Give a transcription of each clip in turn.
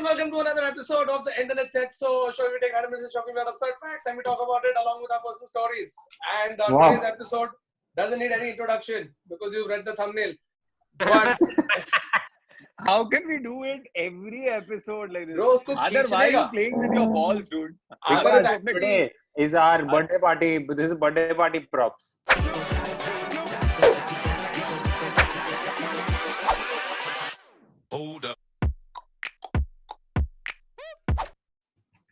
welcome to another episode of the Internet Set Show where we take animals shocking about absurd facts and we talk about it along with our personal stories. And today's episode doesn't need any introduction because you've read the thumbnail. But how can we do it every episode like this? Bro, Other, why are you playing with your balls, dude? Because today is our birthday party. This is birthday party props. Hold up.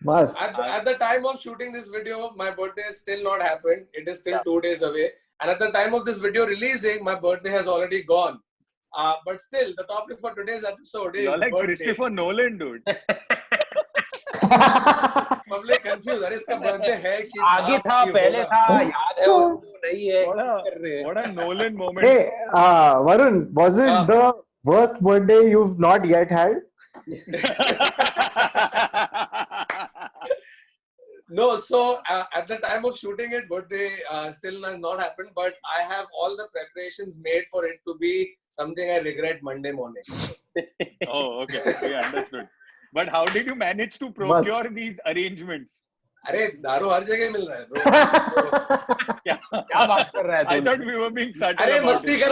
At the time of shooting this video, my birthday has still not happened. It is still 2 days away. And at the time of this video releasing, my birthday has already gone. But still, the topic for today's episode is You're like birthday. Christopher Nolan, dude. Public confused. अरे इसका birthday है कि आगे था, पहले था, याद है उसको नहीं है. What a Nolan moment. Hey, Varun, was it the worst birthday you've not yet had? No, so at the time of shooting it, birthday still not happened, but I have all the preparations made for it to be something I regret Monday morning. Oh, okay. We understood. But how did you manage to procure these arrangements? अरे दारू हर जगह मिल रहा है bro. क्या बात कर रहा है तू? I thought we were being subtle. अरे about मस्ती it. कर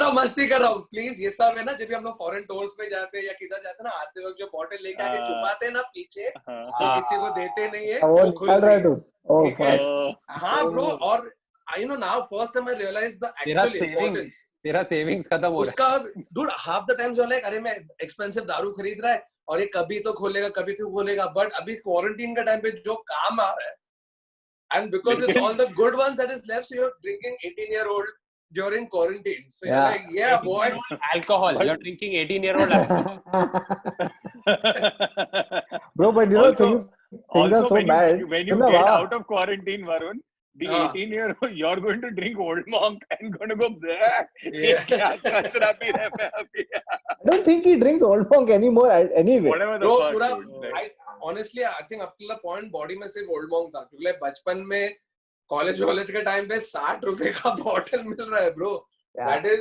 रहा हूँ प्लीज. ये सब है ना जब भी हम लोग फॉरेन टूर्स पे जाते हैं या किधर जाते हैं ना, आते वक्त जो बॉटल लेके आके छुपाते हैं ना पीछे, तो किसी को देते नहीं है, वो निकाल रहा है तू. Oh, ठीक है. fuck. हाँ ब्रो. और you know now first time I realized the actual importance. तेरा सेविंग्स खत्म हो रहा उसका dude half the time जो है अरे मैं एक्सपेंसिव दारू खरीद रहा है और ये कभी तो खोलेगा, बट अभी क्वारंटीन का टाइम पे जो काम आ रहा है, and because it's all the good ones that is left, so you're drinking 18-year-old during quarantine, so you're like, yeah boy, है. Alcohol. You're drinking 18-year-old alcohol. Bro, but you know, things are so when bad. when you get out of quarantine, Varun, the 18-year-old, you're going to drink Old Monk and going to go there. Yeah. I don't think he drinks Old Monk anymore anyway. Whatever the bro fuck, पूरा dude. honestly I think up to the point body में सिर्फ Old Monk था, क्योंकि बचपन में college के time पे 60 रुपए का बॉटल मिल रहा है bro. That is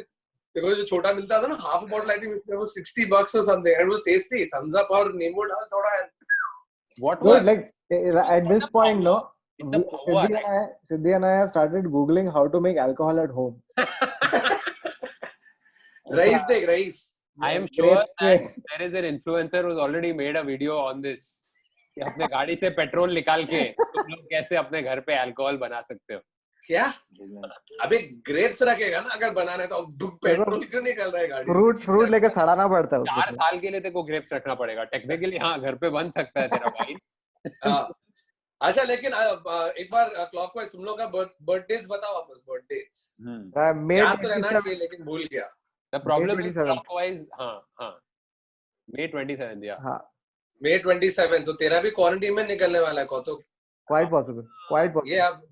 देखो जो छोटा मिलता था ना, half a bottle I think it was $60 or something, and it was tasty. Thumbs up और नींबू डाल थोड़ा. What Dude, was? like at this point, no, It's a power. Siddhi and I have started Googling how to make alcohol at home. Race. I am sure that there is an influencer who's already made a video on this. कि अपने गाड़ी से petrol निकाल के तुम लोग कैसे अपने घर पे अल्कोहल बना सकते हो. क्या अभी ग्रेप्स रखेगा ना अगर बनाना है तो पेट्रोल क्यों निकल रहा है गाड़ी फ्रूट लेके सड़ाना पड़ता है 4 साल के लिए तेरे को ग्रेप्स रखना पड़ेगा. टेक्निकली हाँ, घर पे बन सकता है तेरा भाई. अच्छा, लेकिन एक बार क्लॉकवाइज तुम लोग का बर्थडेज बताओ वापस. बर्थडेज याद तो रहना चाहिए लेकिन भूल गया. The problem May is 27th. clockwise. हाँ. May 27th, yeah. हाँ, May 27 तो तेरा भी क्वारंटीन में निकलने वाला है कौतुक. quite possible. ये अब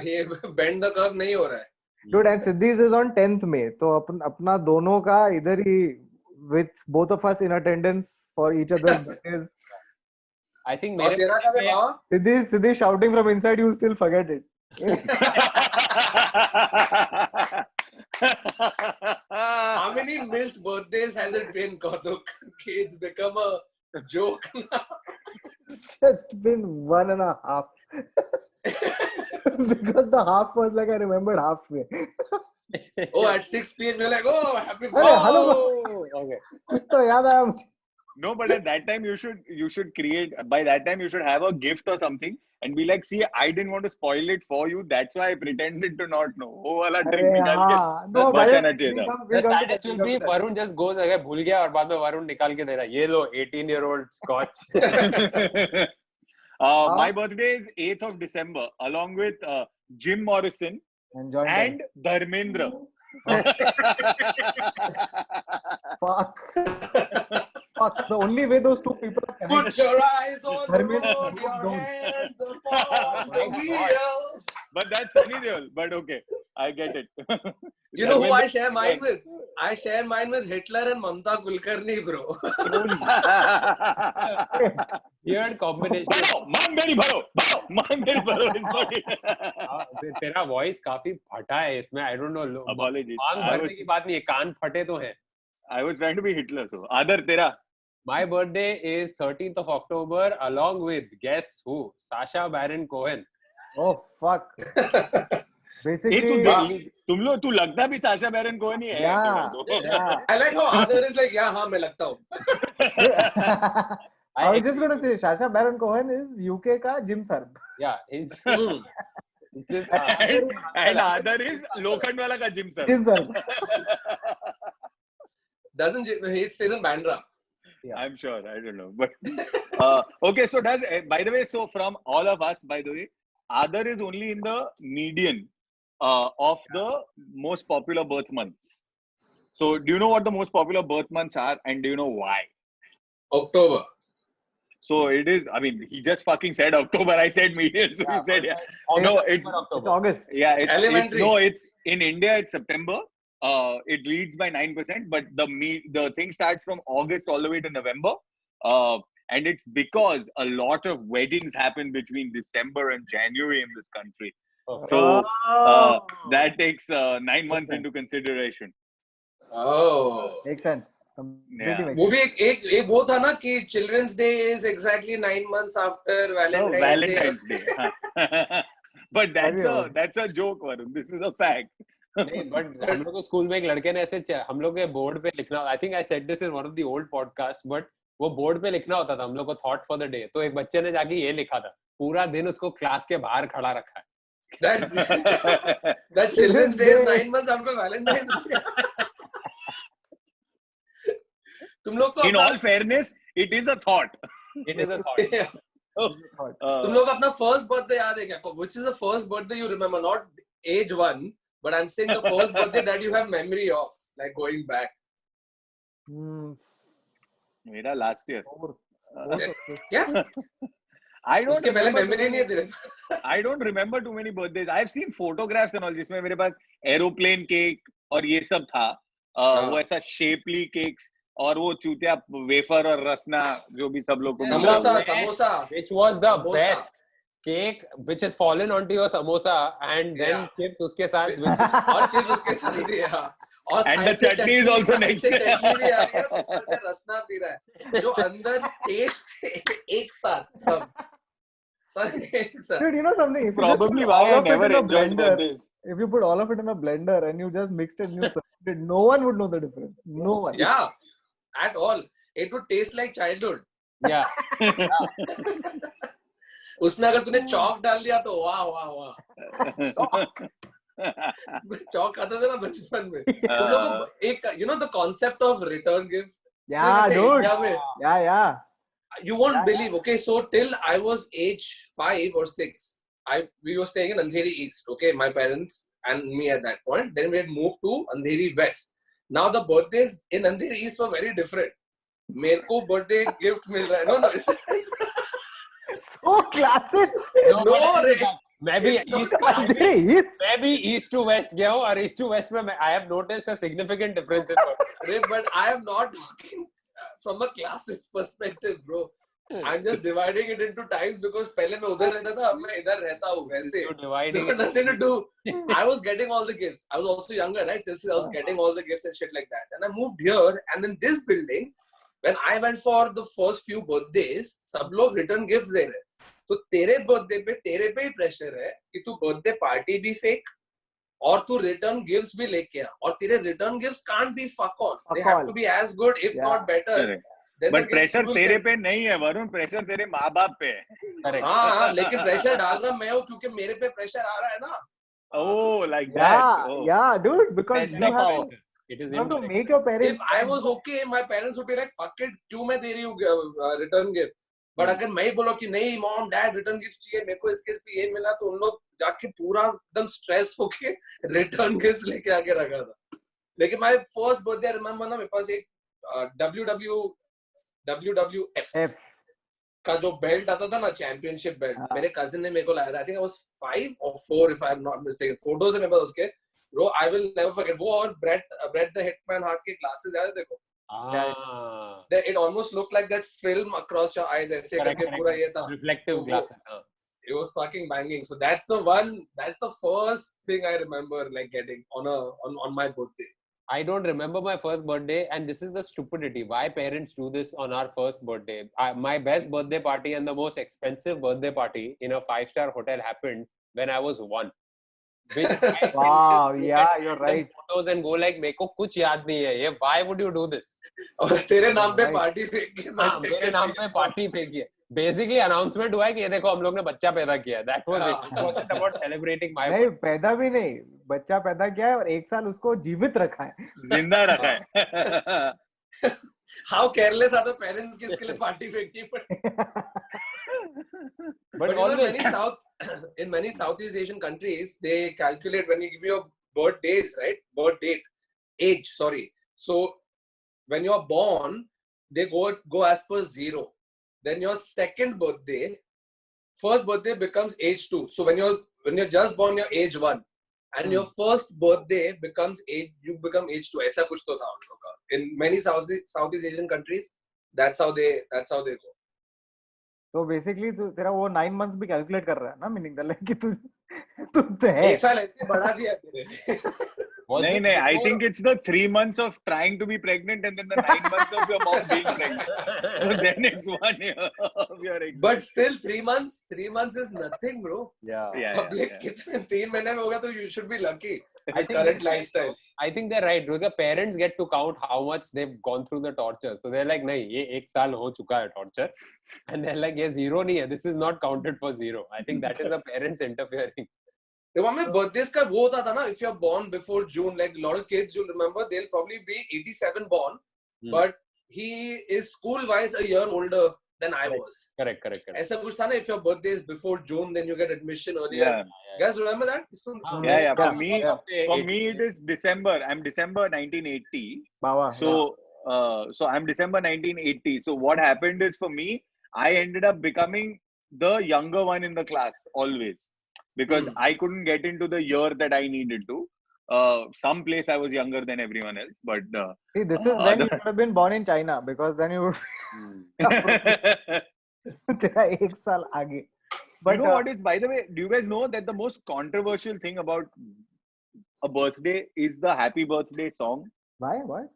ये बेंड द कर्व नहीं हो रहा है. Dude, and Siddhi's is on 10th May. तो अपना दोनों का इधर ही with both of us in attendance for each other's birthdays. I think और तेरा का भी भाव. Siddhi shouting from inside, you'll still forget it. How many missed birthdays has it been, Kautuk? It's become a joke now. It's just been 1.5. Because the half was like I remembered halfway. Oh, at 6 p.m. you're like, oh, happy अरे birthday. Hello okay. कुछ तो याद आया मुझे. No, but at that time you should create. By that time you should have a gift or something and be like, see, I didn't want to spoil it for you. That's why I pretended to not know. वो वाला drink अरे निकाल के हाँ, no, बस भाई, बचाना चाहिए था. The saddest will be Varun just goes अगर भूल गया और बाद में वरुण निकाल के दे रहा है. ये लो 18-year-old scotch. My birthday is 8th of December, along with Jim Morrison and Dharmendra. Fuck. The only way those two people are connected. Put your eyes on the Dharmendra, road, your don't. hands upon the wheel. But that's Sunny Deol. But okay, I get it. You know who I share mine with? I share mine with Hitler and Mamta Kulkarni, bro. Weird combination. मान मेरी भरो is not it. तेरा voice काफी फटा है इसमें. I don't know. Apologies. मांग भरने की बात नहीं है, कान फटे तो हैं. I was trying to be Hitler, so. Adar, तेरा. My birthday is 13th of October, along with guess who? Sacha Baron Cohen. Oh fuck. Basically, तू लगता भी साशा बैरन कोहेन ही है थोड़ा तो. yeah. I like how Adar is like, yeah, हाँ मैं लगता हूँ. I was just gonna say, Sacha Baron Cohen is UK का Jim Sarbh. Yeah, he's just and other is लोखंड वाला का gym sir. Jim Sarbh. Doesn't he stays in Bandra? Yeah. I'm sure. I don't know. But okay, so by the way, so from all of us, by the way, Adar is only in the median of the most popular birth months. So do you know what the most popular birth months are, and do you know why? October. So it is, I mean, he just fucking said October. I said median. So he said, yeah. August, No, September, it's October. August. Yeah, it's Elementary. no, it's in India, it's September. It leads by 9%, but the thing starts from August all the way to November. And it's because a lot of weddings happen between December and January in this country. Oh. So that takes 9 months into consideration. Oh. Makes sense. Completely Yeah. makes वो sense. भी एक वो था ना कि Children's Day is exactly 9 months after Valentine's Day. But that's a joke, Varun. This is a fact. नहीं, but हम लोग के स्कूल में एक लड़के ने ऐसे हम लोग के बोर्ड पे लिखना, I think I said this in one of the old podcasts, but वो बोर्ड पे लिखना होता था हम लोग को thought for the day. तो एक बच्चे ने जाके ये लिखा था, पूरा दिन उसको क्लास के बाहर खड़ा रखा है. That Children's Day is 9 months after Valentine's Day. तुम लोग को In all fairness, it is a thought. It is a thought. तुम लोग अपना first birthday याद है क्या? Which is the first birthday you remember? Not age one, but I'm saying the first birthday that you have memory of, like going back. मेरा last year. क्या? I don't उसके पहले remember memory नहीं है तेरे. I don't remember too many birthdays. I've seen photographs and all जिसमें मेरे पास aeroplane cake और ये सब था. वो ऐसा shapely cakes और वो चूतिया वेफर और रसना जो भी सब लोग को Samosa. Which was the best cake which has fallen onto your samosa and then chips उसके साथ और chips उसके साथ दिया. और and the chutney is also next. चटनी भी आ गया, ऊपर से रसना पी रहा है, जो अंदर टेस्ट एक साथ सब एक साथ. Dude, you know something? If Probably why I never enjoyed birthdays. If you put all of it in a blender and you just mixed it and you served it, no one would know the difference. No one. Yeah, at all. It would taste like childhood. Yeah. उसमें अगर तूने चौक डाल दिया तो वाह वाह वाह. चौक खाता था ना बचपन में. तुम लोगों को एक, you know the concept of return gift. Yeah, dude. Yeah. You won't believe. Okay, so till I was age 5 or 6, we were staying in Andheri East. Okay, my parents and me at that point. Then we had moved to Andheri West. Now the birthdays in Andheri East were very different. मेरे को birthday gift मिल रहा है. No. So classic. No, मैं भी east to west गया हूँ और east to west में I have noticed a significant difference in birthday. But I am not talking from a classist perspective, bro. I'm just dividing it into times because पहले मैं उधर रहता था, अब मैं इधर रहता हूँ वैसे. Dividing So nothing to do. I was getting all the gifts. I was also younger, right? Till I was getting all the gifts and shit like that. And I moved here, and in this building, when I went for the first few birthdays, सब लोग return gifts दे रहे. तो तेरे birthday पे तेरे पे ही pressure है कि तू बर्थडे पार्टी भी फेक और तू रिटर्न गिफ्ट्स भी लेके आ, और तेरे return gifts can't be fuck on. They have to be as good if not better. But pressure तेरे पे नहीं है वरुण, प्रेशर तेरे माँ बाप पे है. हाँ, लेकिन प्रेशर डाल रहा मैं हूँ क्योंकि मेरे पे प्रेशर आ रहा है ना. Oh, like that. Yeah, dude, because you have to make your parents. If I was okay, my parents would be like, fuck it, क्यों मैं दे रही हूँ रिटर्न गिफ्ट. बट अगर मैं ही बोलो कि नहीं मॉम डैड रिटर्न गिफ्ट चाहिए, मेरे को इसके पे ये मिला, तो उन लोग जाके पूरा एकदम स्ट्रेस होके रिटर्न गिफ्ट लेके आके रखा था. लेकिन my first birthday I remember ना, मेरे पास एक WWF का जो बेल्ट आता था ना, चैंपियनशिप बेल्ट, मेरे कजिन ने मेरे को लाया था. I think I was 5 or 4 if I'm not mistaken. Photos है मेरे पास उसके. Bro I will never forget. वो और ब्रेड द हिटमैन हार्ट के ग्लासेस याद है देखो. It almost looked like that film across your eyes. ऐसे करके पूरा ये था. Reflective glasses. It was fucking banging. So that's the first thing I remember like getting on my birthday. I don't remember my first birthday, and this is the stupidity. Why parents do this on our first birthday? My best birthday party and the most expensive birthday party in a 5-star hotel happened when I was 1. Which I can just Wow, look yeah, at you're random right. photos and go like, मेरे को कुछ याद नहीं है ये. Why would you do this? और तेरे नाम पे Right. पार्टी फेंक के हाँ, मेरे नाम पे पार्टी फेंकी है. Basically announcement हुआ है कि ये देखो हम लोग ने बच्चा पैदा किया है. That was it. It wasn't about celebrating my नहीं, पैदा भी नहीं, बच्चा पैदा किया है और 1 साल उसको जीवित रखा है. जिंदा रखा है. How careless are the parents कि इसके लिए पार्टी फेंकनी पड़ी. But But you know, always in many Southeast Asian countries, they calculate when you give your birth days, right? Birth date, age, sorry. So when you're born, they go as per 0. Then your second birthday, first birthday becomes age 2. So when you're just born, you're age 1. And your first birthday becomes you become age 2. ऐसा कुछ तो था उन लोगों का. In many Southeast Asian countries, that's how they go. तो basically तू तेरा वो 9 months भी कैलकुलेट कर रहा है ना, मीनिंग दैट कि तू तो है. एक साल ऐसे बढ़ा दिया तेरे. was नहीं it नहीं, I before- think it's the 3 months of trying to be pregnant and then the 9 months of your mom being pregnant. So then it's 1 year of your exam. But still 3 months is nothing, bro. Yeah. Yeah, Public yeah. कितने 3 महीने में होगा तो you should be lucky. I With think current they're right, lifestyle. I think they're right. Because parents get to count how much they've gone through the torture. So they're like, नहीं ये 1 साल हो चुका है torture. And they're like, ये 0 नहीं है. This is not counted for 0. I think that is the parents interfering. देखो हमें birthdays का वो होता था ना, if you're born before June, like a lot of kids you'll remember, they'll probably be 87 born, but he is school wise a year older than I was. Correct. ऐसा कुछ था ना, if your birthday is before June, then you get admission earlier. Yeah. You guys remember that? Yeah. For Yeah. me it is December. I'm December 1980. Baba. So I'm December 1980. So what happened is, for me, I ended up becoming the younger one in the class always, because I couldn't get into the year that I needed to. Some place I was younger than everyone else, but See, this is when you should have been born in China, because then you तेरा 1 साल आगे. But you know what is, by the way, do you guys know that the most controversial thing about a birthday is the happy birthday song? why? What?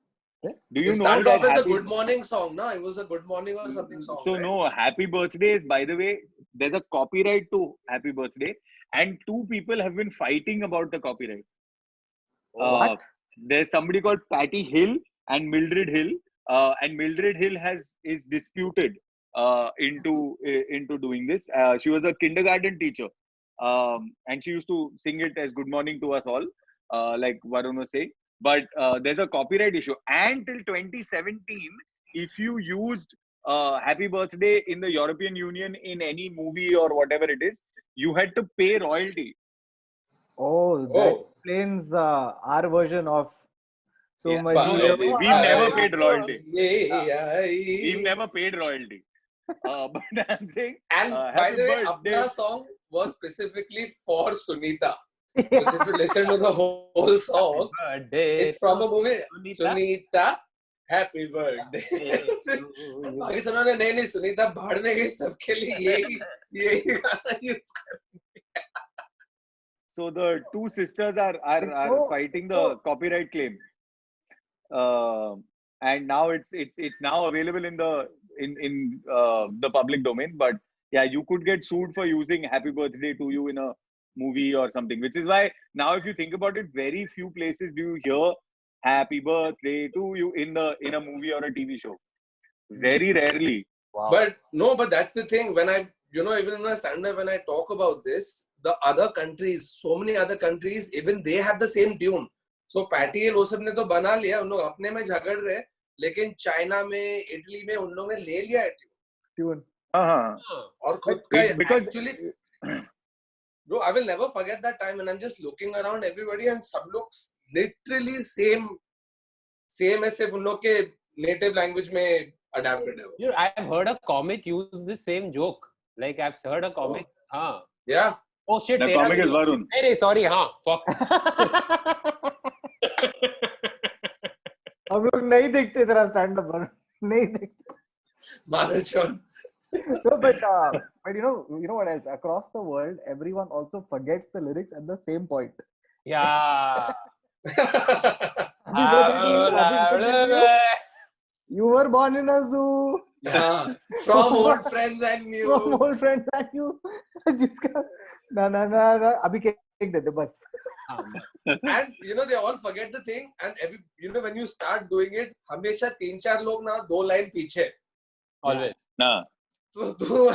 Do you It know started that off as a happy- good morning song, no? It was a good morning or something song. So right? no, happy birthdays, by the way, there's a copyright to happy birthday, and 2 people have been fighting about the copyright. What? There's somebody called Patty Hill and Mildred Hill, and Mildred Hill is disputed into doing this. She was a kindergarten teacher, and she used to sing it as good morning to us all, like Varun was saying. But there's a copyright issue, and till 2017, if you used happy birthday in the European Union in any movie or whatever it is, you had to pay royalty. Oh, that explains our version of so Yeah, much. but you know, we've never paid royalty. Yeah. We've never paid royalty. But I'm saying, And by happy the way, birthday. Apna song was specifically for Sunita. So if you listen to the whole song, Birthday. it's from a movie. Sunita. Sunita, happy birthday. Pakistan ने नहीं सुनीता भाड़ में गई, सबके लिए यही गाना use कर. So the 2 sisters are fighting the copyright claim, and now it's now available in the public domain. But yeah, you could get sued for using "Happy Birthday to You" in a movie or something. Which is why now, if you think about it, very few places do you hear "Happy Birthday to You" in a movie or a TV show. Very rarely. Wow. But that's the thing. When I, even in my stand-up, when I talk about this, the other countries, so many other countries, even they have the same tune. So Patty Hill वो सब ने तो बना लिया, उन लोग अपने में झगड़ रहे, लेकिन चाइना में, इटली में उन लोगों ने ले लिया है tune. और खुद का Because- actually, bro, I will never forget that time when I'm just looking around everybody and सब लोग literally same ऐसे उन लोग के native language में adapted है. I've heard a comic use the same joke. Like I've heard a comic. Yeah. Oh shit. The तेरा comic is भी- Varun. नहीं, sorry. Fuck. हम लोग नहीं देखते तेरा stand up, नहीं देखते. Manachan. No, but you know what else? Across the world, everyone also forgets the lyrics at the same point. Yeah. Happy birthday to you. Happy birthday to you. You were born in a zoo. हाँ, from old friends and new. From old friends like you. जिसका ना अभी cake दे दे बस. And you know they all forget the thing, and every when you start doing it, हमेशा 3-4 लोग ना 2 line पीछे. Always. Nah. तो तू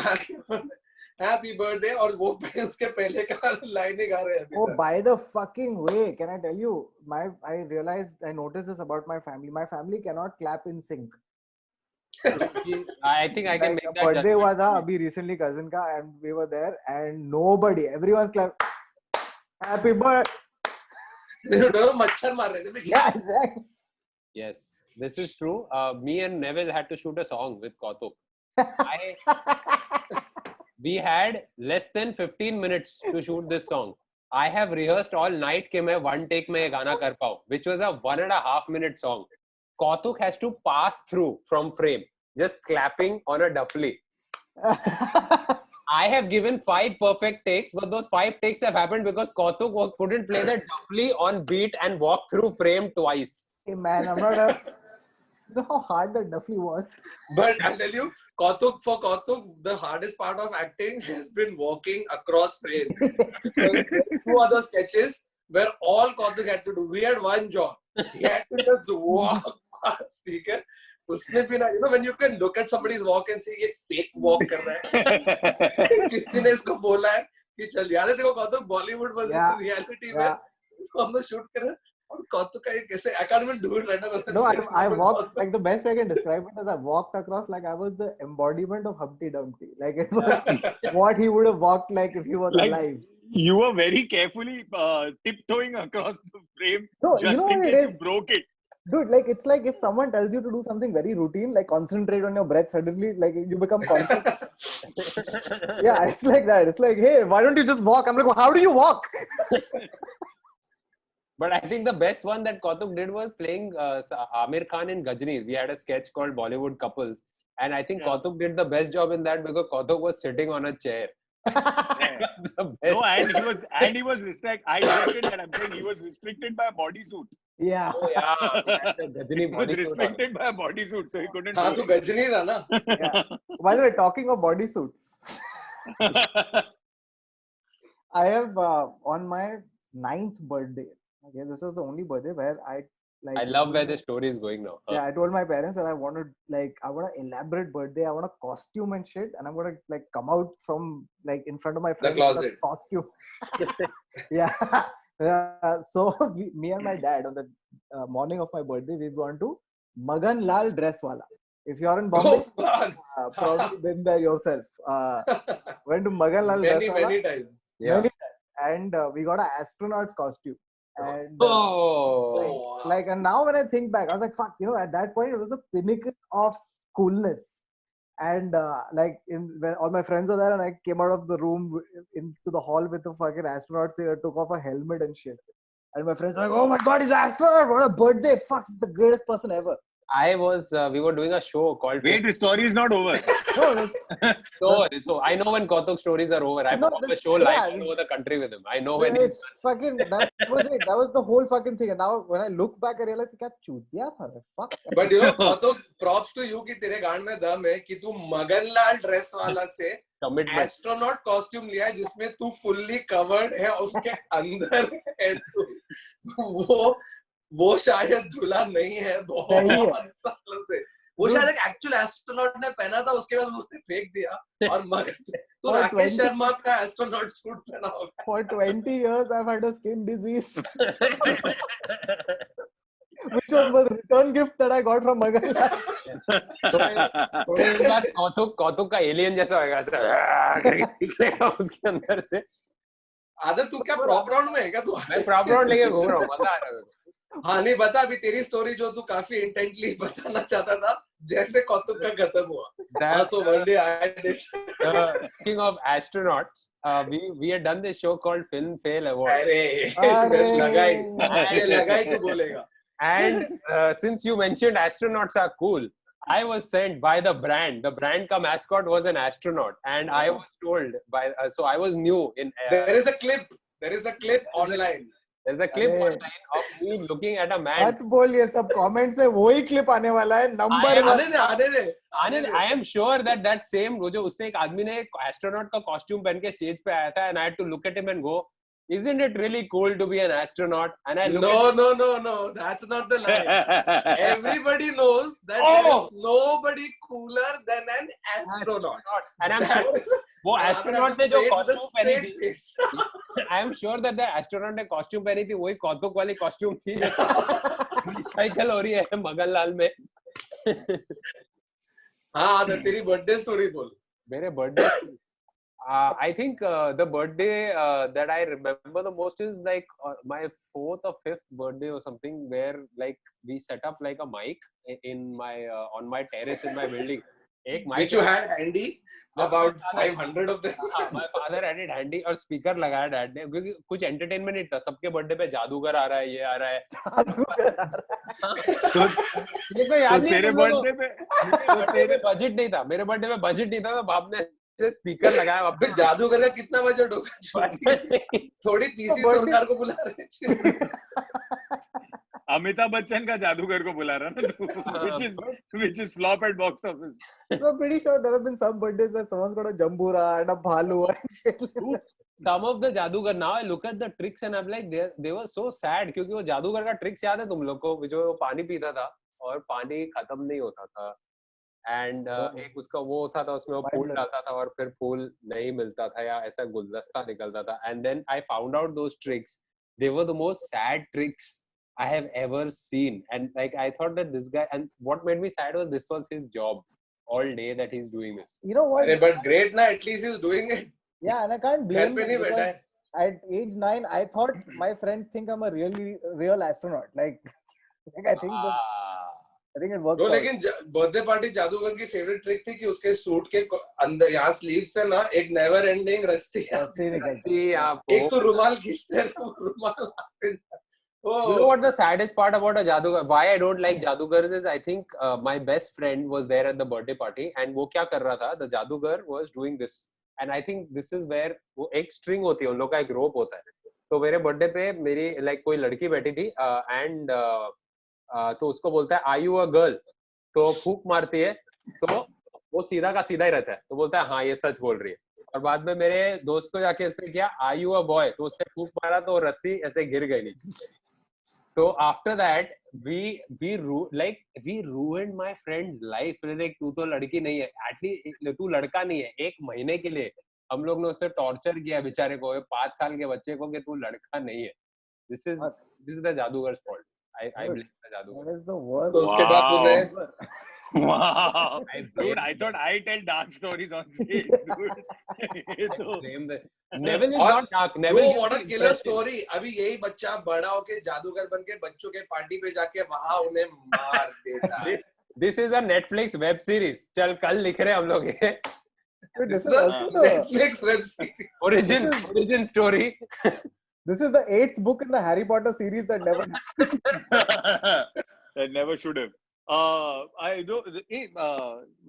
हैप्पी बर्थडे और वो उसके पहले का लाइन ही गा रहे हैं. Oh, by the fucking way, can I tell you? I noticed this about my family. My family cannot clap in sync. I think I can make that Birthday judgment. हुआ था अभी recently cousin का, and we were there, and everyone's clap. Happy birthday. मच्छर मार रहे थे. Yeah, exactly. Yes, this is true. Me and Neville had to shoot a song with Kautuk. We had less than 15 minutes to shoot this song. I have rehearsed all night कि मैं one take में ये गाना कर पाऊँ, which was a 1.5 minute song. Kautuk has to pass through from frame, just clapping on a duffly. I have given 5 perfect takes, but those 5 takes have happened because Kautuk couldn't play the duffly on beat and walk through frame twice. Hey man, I'm not you know how hard the duffly was. But I'll tell you, for Kautuk, the hardest part of acting has been walking across frames. Because 2 other sketches where all Kautuk had to do. We had one job. He had to just walk past. Okay? उसमें भी ना, when you can look at somebody's walk and say ये fake walk कर रहा है. जिसने इसको बोला है कि चल याद है देखो Kautuk Bollywood versus reality में हम लोग shoot कर रहे हैं. I can't even do it right now. No, I walked, like the best I can describe it is I walked across like I was the embodiment of Humpty Dumpty. Like it was what he would have walked like if he was alive. You were very carefully tiptoeing across the frame No, just you know in what it case is? you broke it. Dude, like it's like if someone tells you to do something very routine, like concentrate on your breath, suddenly like you become conscious. Yeah, it's like that. It's like, hey, why don't you just walk? I'm like, how do you walk? But I think the best one that Kautuk did was playing Amir Khan in Gajini. We had a sketch called Bollywood Couples. And I think Kautuk did the best job in that because Kautuk was sitting on a chair. The best. No, and he was restricted. I directed that. I'm saying he was restricted by a bodysuit. Yeah. Oh yeah. Gajini He was restricted by a bodysuit, so he couldn't. हाँ तो गजनी था ना. Yeah. By the way, talking of bodysuits, I have on my 9th birthday. Okay, this was the only birthday where I love where the story is going now. Yeah, I told my parents that I want an elaborate birthday. I want a costume and shit, and I'm gonna like come out from like in front of my friends. The closet. Costume. Yeah. So me and my dad on the morning of my birthday, we've gone to Magan Lal Dresswala. If you're in Bombay, probably been there yourself. Went to Magan Lal Dresswala. Many times. Yeah. And we got an astronaut's costume. And Oh. and now when I think back, I was like, fuck, at that point it was the pinnacle of coolness. And when all my friends were there and I came out of the room into the hall with the fucking astronaut, they took off a helmet and shit. And my friends were like, oh my god, he's an astronaut, what a birthday, fuck, he's the greatest person ever. We were doing a show called... Wait, the story is not over. No, So I know when Kautuk's stories are over. I put up a show live all over the country with him. I know when he's... That was it. That was the whole fucking thing. And now when I look back, I realize क्या चूतिया था. Fuck. But Kautuk, props to you कि तेरे गांड में दम है कि तू मगनलाल ड्रेस वाला से एस्ट्रोनॉट कॉस्ट्यूम लिया है जिसमें तू फुल्ली कवर्ड है और उसके अंदर है तू वो शायद धुला नहीं है बहुत सालों से. वो शायद एक एक्चुअल एस्ट्रोनॉट ने पहना था, उसके बाद उसने फेंक दिया और तो राकेश शर्मा का एस्ट्रोनॉट सूट पहना होगा. For 20 years I've had a skin disease. Which was the return gift that I got from Magan. Kautuk का एलियन जैसा होगा ऐसा निकलेगा उसके अंदर से. आदर तू क्या प्रॉप राउंड में है क्या तू? मैं प्रॉप राउंड लेके घूम रहा हूँ, मजा आ रहा है. हाँ नहीं बता अभी तेरी स्टोरी जो तू काफी इंटेंटली बताना चाहता था जैसे कौतुक का खत्म हुआ. So one day I did. Speaking of astronauts, we had done this show called Film Fail Award. अरे लगाई तू बोलेगा. And since you mentioned astronauts are cool, I was sent by the brand. The brand ka mascot was an astronaut, and I was told by. So I was new in. There is a clip online. There's a clip अरे, online of me looking at a man. मत बोल ये सब comments में वही clip आने वाला है नंबर आने दे आने दे Anil, I am sure that same वो जो उसने एक आदमी ने एस्ट्रोनॉट का कॉस्ट्यूम पहन के स्टेज पे आया था and I had to look at him and go, isn't it really cool to be an astronaut? And I look at No, that's not the line. Everybody knows that there is nobody cooler than an astronaut. and I'm sure वो astronaut ने जो costume पहनी थी, I am sure that the astronaut ने costume पहनी थी वही कौतुक वाली कॉस्ट्यूम थी जो रिसाइकल हो रही है मगनलाल में. हाँ तेरी बर्थडे स्टोरी बोल. मेरे birthday I think the birthday that I remember the most is like my 4th or 5th birthday or something, where like we set up like a mic in my on my terrace in my building. एक mic Which you had handy, about 500 of them. My father had it handy और speaker लगाया dad ने, क्योंकि कुछ entertainment नहीं था. सबके birthday पे जादूगर आ रहा है, ये आ रहा है. ये तो याद नहीं. तेरे बर्थडे पे बजट नहीं था. मेरे बर्थडे में बजट नहीं था, तो बाप ने स्पीकर लगाया. अबे जादूगर का कितना बजट होगा? थोड़ी पीसी सरकार को बुला रहे. अमिताभ बच्चन का जादूगर को बुला रहा ना तू, which is flop at box office. I'm pretty sure there have been some birthdays where someone's got a jambura and a bhalu and shit. Some of the जादूगर, now I look at the tricks and I'm like they were so sad, क्योंकि वो जादूगर का tricks याद है तुम लोग को, जो पानी पीता था और पानी खत्म नहीं होता था, एंड एक उसका वो होता था, उसमें वो फूल डालता था और फिर फूल नहीं मिलता था या ऐसा गुलदस्ता निकलता था. And then I found out those tricks. They were the most sad tricks I have ever seen, and like I thought that this guy, and what made me sad was this was his job all day that he's doing this. You know what? But great na, at least he's doing it. Yeah, and I can't blame घर पे नहीं him बैठा है. because at age 9, I thought my friends think I'm a real astronaut. Like I think it worked. तो लेकिन birthday party जादूगर की favourite trick थी कि उसके सूट के अंदर यहाँ स्लीव्स से ना एक नेवर एंडिंग रस्सी एक तो रुमाल खींचते रहो, रुमाल. You know what the saddest part about a जादूगर, why I don't like जादूगर्स is I think my best friend was there at the birthday party and वो क्या कर रहा था, the जादूगर was doing this, and I think this is where वो एक string होती है, उन लोग का एक rope होता है. तो मेरे बर्थडे पे मेरी like कोई लड़की बैठी थी and तो उसको बोलता है are you a girl, तो फूंक मारती है, तो वो सीधा का सीधा ही रहता है, तो बोलता है हाँ ये सच बोल रही है. और बाद में मेरे दोस्त को जाके उसने किया are you a boy, तो उसने फूंक मारा तो रस्सी ऐसे गिर गई नीचे. तो after that we ruined my friend's life. like तू तो लड़की नहीं है, एटलीस्ट तू लड़का नहीं है. एक महीने के लिए हम लोग ने उससे टॉर्चर किया बेचारे को, 5 साल के बच्चे को, कि तू लड़का नहीं है. This is the जादूगर's fault. I blame the जादूगर. That is the worst. तो उसके बाद तूने Wow. Dude, I thought I tell dark stories on stage, dude. Neville is not dark. Neville Bro, what a killer story. अभी यही बच्चा बड़ा होके जादूगर बन के बच्चों के पार्टी पे जाके वहां उन्हें मार देता है. This is a Netflix web series. चल कल लिख रहे हम लोग ये. This is a Netflix web series. Origin story. This is the 8th book in the Harry Potter series that never happened. That never should have. I do.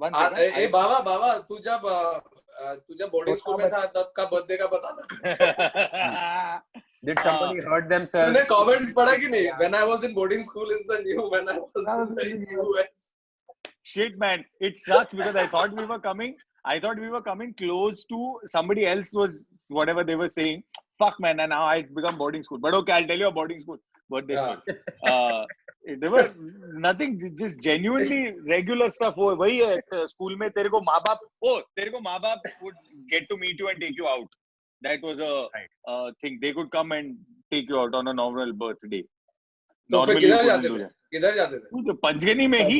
One second. बाबा तू जब boarding school में था तब का birthday का बताना. Did somebody hurt themselves? तूने comment पढ़ा कि नहीं? When I was in boarding school is the new when I was in the US. Shit, man, it sucks because I thought we were coming close to somebody else was whatever they were saying. Fuck, man, and now it's become boarding school. But okay, I'll tell you a boarding school birthday story. There were nothing, just genuinely regular stuff. वही है school में तेरे को माँ बाप would get to meet you and take you out. That was a thing. They could come and take you out on a normal birthday. तो फिर किधर जाते थे? पंचगनी में ही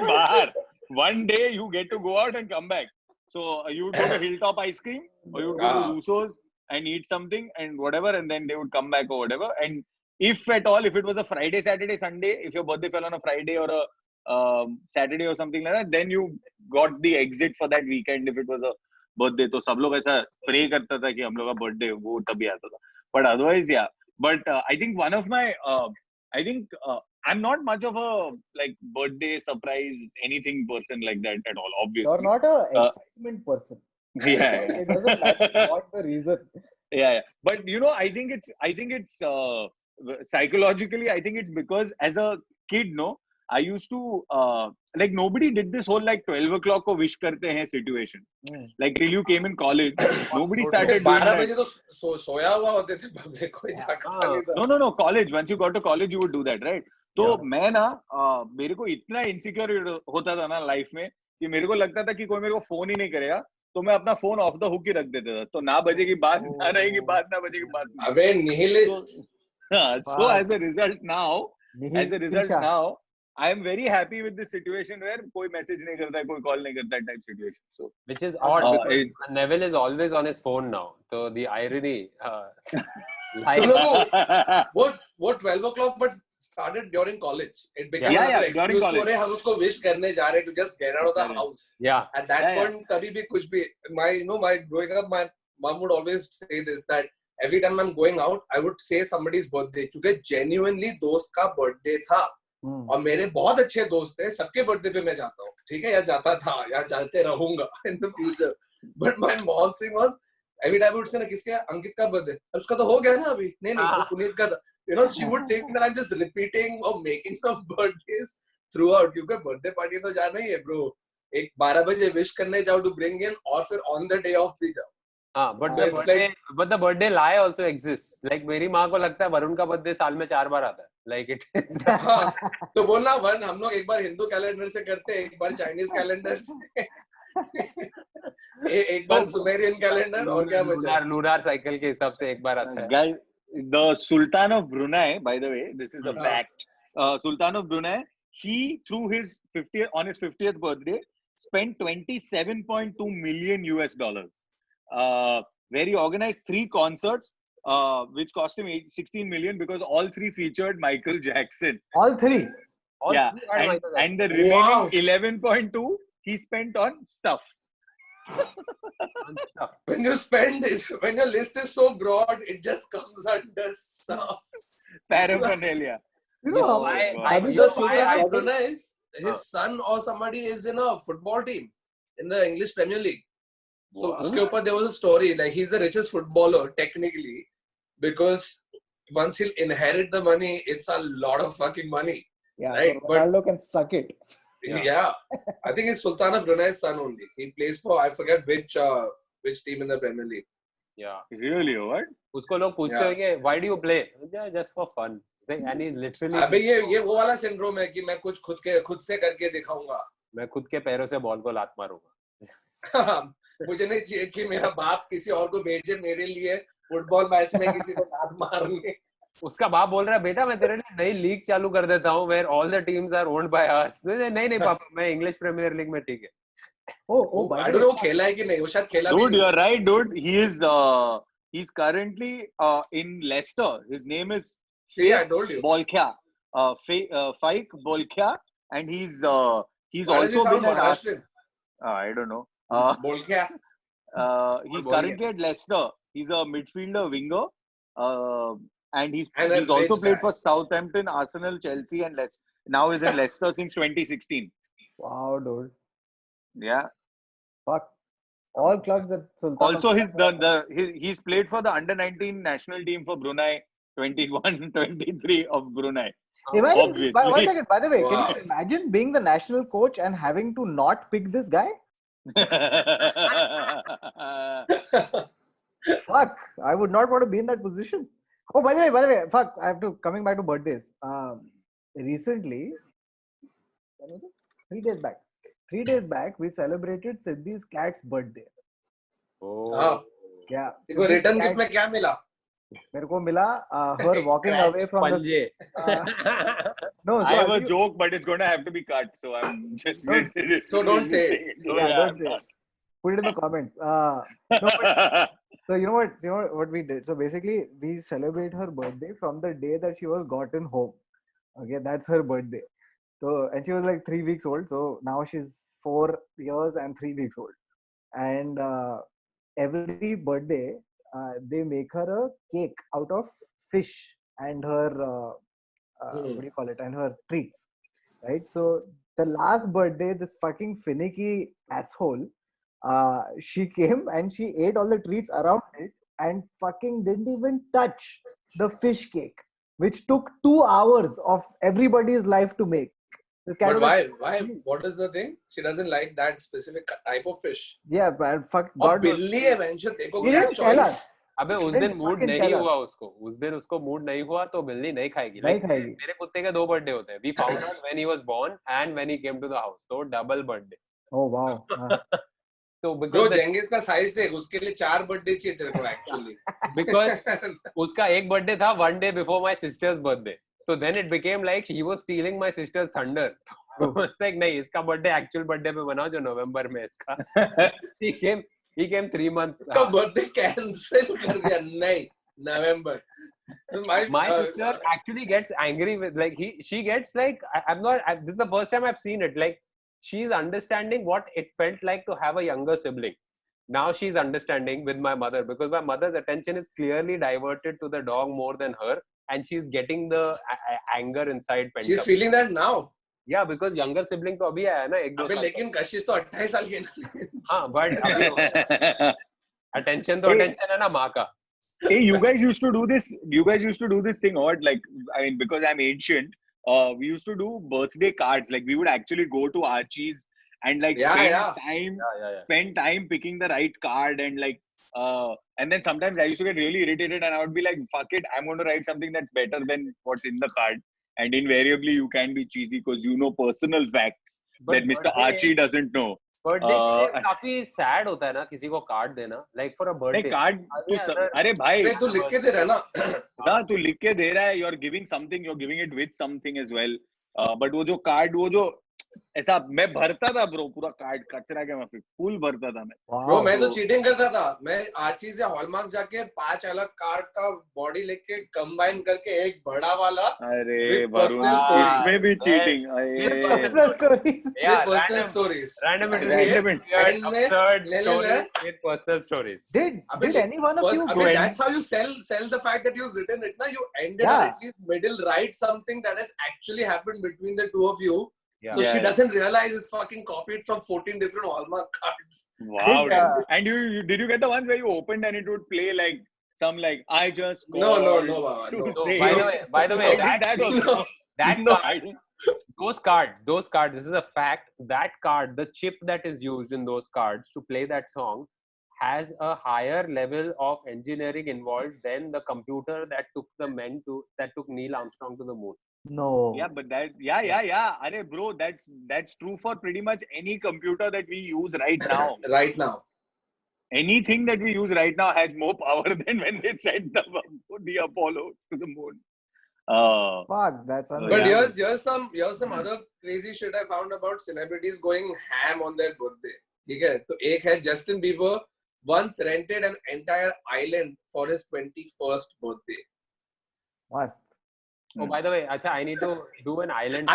बाहर. One day you get to go out and come back. So you would go to Hilltop Ice Cream or you would go to Russo's and eat something and whatever, and then they would come back or whatever. And if at all, if it was a Friday, Saturday, Sunday, if your birthday fell on a Friday or a Saturday or something like that, then you got the exit for that weekend if it was a birthday. तो सब लोग ऐसा pray करता था कि हम लोग का birthday वो तभी आता था. But otherwise, yeah. But I think one of my, I'm not much of a like birthday surprise anything person like that at all. Obviously, You're not a excitement person. Yeah. It doesn't matter what the reason. Yeah. But you know, I think it's psychologically, I think it's because as a kid, no, I used to like nobody did this whole like 12 o'clock ko wish karte hain situation. Like till you came in college, nobody started doing 12 that. बजे तो सोया हुआ होते थे public, कोई जागता नहीं था. No, college. Once you got to college, you would do that, right? तो Yeah. मैं ना मेरे को इतना इनसिक्योर होता था ना लाइफ में कि मेरे को लगता था कि कोई मेरे को फोन ही नहीं करेगा, तो मैं अपना फोन ऑफ द हुक ही रख देता था, तो ना बजेगी बात, ना रहेगी बात, ना बजेगी बात. अबे nihilist. So as a result now, Nisha. I am very happy with this situation where कोई message नहीं करता है, कोई call नहीं करता है type situation. So Which is odd because it- Neville is always on his phone now. So the irony. तुम लोग वो 12 o'clock but started during college. It became Yeah, another during excuse college. for हम उसको wish करने जा रहे to just get out of the house. Yeah. At that Yeah, point, कभी भी कुछ भी, my growing up, my mom would always say this, that every time I'm going out, I would say somebody's birthday, क्योंकि genuinely दोस्त का birthday था. और मेरे बहुत अच्छे दोस्त थे, सबके बर्थडे पे मैं जाता हूँ, ठीक है, या जाता था या जाते रहूंगा in the future. But my mom's thing was every time I would say ना, किसके अंकित का बर्थडे, उसका तो हो गया ना अभी, नहीं वो पुनीत का था. You know, she would think that I'm just repeating or making up birthdays throughout, क्योंकि बर्थडे पार्टी तो जाना ही है bro. एक 12 बजे विश करने जाओ to bring in, और फिर on the day off भी जाओ. But So the birthday lie also exists. Like मेरी माँ को लगता है वरुण का बर्थडे साल में 4 बार आता है. Like it is. हाँ, तो बोलना वन, हम लोग एक बार हिंदू कैलेंडर से करते हैं, एक बार चाइनीज कैलेंडर, एक बार सुमेरियन कैलेंडर, और क्या बचा? लूनार साइकिल के हिसाब से एक बार आता है. Guys, the Sultan of Brunei, by the way, this is a fact. Sultan of Brunei, he through his 50th birthday spent 27.2 million US dollars. Where he organized 3 concerts, which cost him 16 million because all 3 featured Michael Jackson. All three. Yeah, and the remaining 11.2 he spent on stuff. When you spend it, when your list is so broad, it just comes under stuff. Paraphernalia. You know, The Sultan of Brunei, his son or somebody is in a football team in the English Premier League. So उसके ऊपर there was a story, like he's the richest footballer technically, because once he'll inherit the money, it's a lot of fucking money. yeah, right, so Ronaldo can suck it. Yeah. I think it's Sultan of Brunei's son only. He plays for, I forget which team in the Premier League. Yeah. Really, what? उसको लोग पूछते हैं कि why do you play? Yeah, just for fun. And he literally. अबे ये वो वाला syndrome है कि मैं कुछ खुद से करके दिखाऊंगा. मैं खुद के पैरों से बॉल को लात मारूंगा. मुझे नहीं चाहिए कि मेरा बाप किसी और को भेजे मेरे लिए फुटबॉल मैच में किसी को लात मारने. उसका बाप बोल रहा है बेटा मैं तेरे लिए नई लीग चालू कर देता हूँ where all the teams are owned by us. नहीं पापा मैं इंग्लिश प्रीमियर लीग में ठीक है. I don't know खेला है कि नहीं, वो शायद खेला भी नहीं. Dude, you're right, dude. He's currently in Leicester. His name is See, I told you. Bolkya. Faik Bolkya, and he's Why does also he sound been at Maharashtrian? I don't know. Bolkya. He's currently at Leicester. He's a midfielder winger. And he's And a also rich played guy. for Southampton, Arsenal, Chelsea, and now is in Leicester since 2016. Wow, dude. Yeah. Fuck. All clubs that Sultan. Also, he's played for the under-19 national team for Brunei, 21-23 of Brunei. Imagine, Obviously. one second, by the way, Wow. can you imagine being the national coach and having to not pick this guy? Fuck, I would not want to be in that position. Oh, by the way, fuck, I have to, coming back to birthdays. Recently, 3 days back, we celebrated Siddhi's cat's birthday. Oh. Yeah. देखो return gift में क्या मिला? मेरे को मिला her walking away from the पंजे. no, I so have a joke, but it's going to have to be cut. So I'm just. So don't say it. don't say it. Put it in the comments. No, but, so you know what we did. So basically, we celebrate her birthday from the day that she was gotten home. Okay, that's her birthday. So and she was like 3 weeks old. So now she's 4 years and 3 weeks old. And every birthday, they make her a cake out of fish and her what do you call it? And her treats, right? So the last birthday, this fucking finicky asshole, she came and she ate all the treats around it, and fucking didn't even touch the fish cake, which took 2 hours of everybody's life to make. This cat But was like, why? What is the thing? She doesn't like that specific type of fish. yeah, but fuck, और God knows. बिल्ली है mention, देखो He क्या didn't tell choice. us. अबे उस Didn't दिन mood fucking नहीं tell us. हुआ उसको, उस दिन उसको मूड नहीं हुआ तो बिल्ली नहीं खाएगी. नहीं Like खाएगी. मेरे कुत्ते के 2 बर्थडे होते हैं. We found out when he was born and when he came to the house. So double birthday. Oh wow. So Bro, because जेंगिस का size देख, उसके लिए 4 birthday चाहिए तेरे को actually. because उसका एक बर्थडे था 1 day before my sister's birthday. So then it became like he was stealing my sister's thunder. So it's like नहीं, इसका बर्थडे actual बर्थडे पे बनाओ जो नवंबर में इसका. He came 3 months. उसका birthday cancel कर दिया, नहीं, November. My sister actually gets angry with like she gets like this is the first time I've seen it, like she's understanding what it felt like to have a younger sibling. Now she's understanding with my mother because my mother's attention is clearly diverted to the dog more than her, and she's getting the anger inside pent She's up. feeling that now. Yeah, because younger sibling तो अभी आया है ना 1-2 अबे साल. लेकिन कशिश तो 28 साल की है ना. हाँ, but attention तो attention है ना माँ का. Hey, you guys used to do this. You guys used to do this thing, or like, I mean, because I'm ancient, we used to do birthday cards. Like, we would actually go to Archie's and like spend time picking the right card and like, and then sometimes I used to get really irritated and I would be like, fuck it, I'm going to write something that's better than what's in the card. And invariably, you can be cheesy because you know personal facts that Mr. Archie doesn't know. Birthday के लिए काफी sad होता है ना किसी को card देना, like for a birthday card. अरे भाई तू लिख के दे रहा है ना. ना तू लिख के दे रहा है, you are giving something, you are giving it with something as well. But वो जो कार्ड, वो जो ऐसा मैं भरता था ब्रो, पूरा कार्ड कचरा के मैं फुल भरता था मैं. ब्रो मैं तो चीटिंग करता था. मैं आर्ची से हॉलमार्क जाके 5 अलग कार्ड का बॉडी लेके कंबाइन करके एक बड़ा वाला. अरे वरुण, इसमें भी cheating. Personal stories. Yeah, personal stories. Random with personal stories. Did any one of you I mean, that's how you sell the fact that you've written it. Now you ended up at least middle write something that has actually happened between the two of you. Yeah. So she doesn't realize it's fucking copied from 14 different Hallmark cards. Wow. And you did you get the ones where you opened and it would play like some like I just No. By the way, that those cards, this is a fact. That card, the chip that is used in those cards to play that song has a higher level of engineering involved than the computer that took Neil Armstrong to the moon. No. Yeah, but that Arey bro, that's true for pretty much any computer that we use right now. Right now. Anything that we use right now has more power than when they sent the Apollo to the moon. Fuck, that's But here's some other crazy shit I found about celebrities going ham on their birthday. ठीक है, तो एक है Justin Bieber once rented an entire island for his 21st birthday. Must. Oh, by the way, अच्छा, I need to do an island.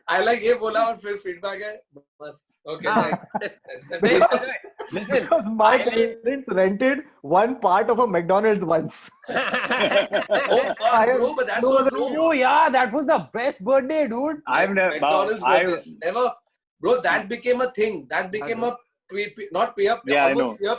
I like ये बोला और फिर feedback है मस्त. Okay, thanks. Listen, Because my parents rented one part of a McDonald's once. Oh fuck, bro, but that's so true. Oh yeah, that was the best birthday, dude. I've never. McDonald's birthdays. Never, bro. That became a thing. That became a not peer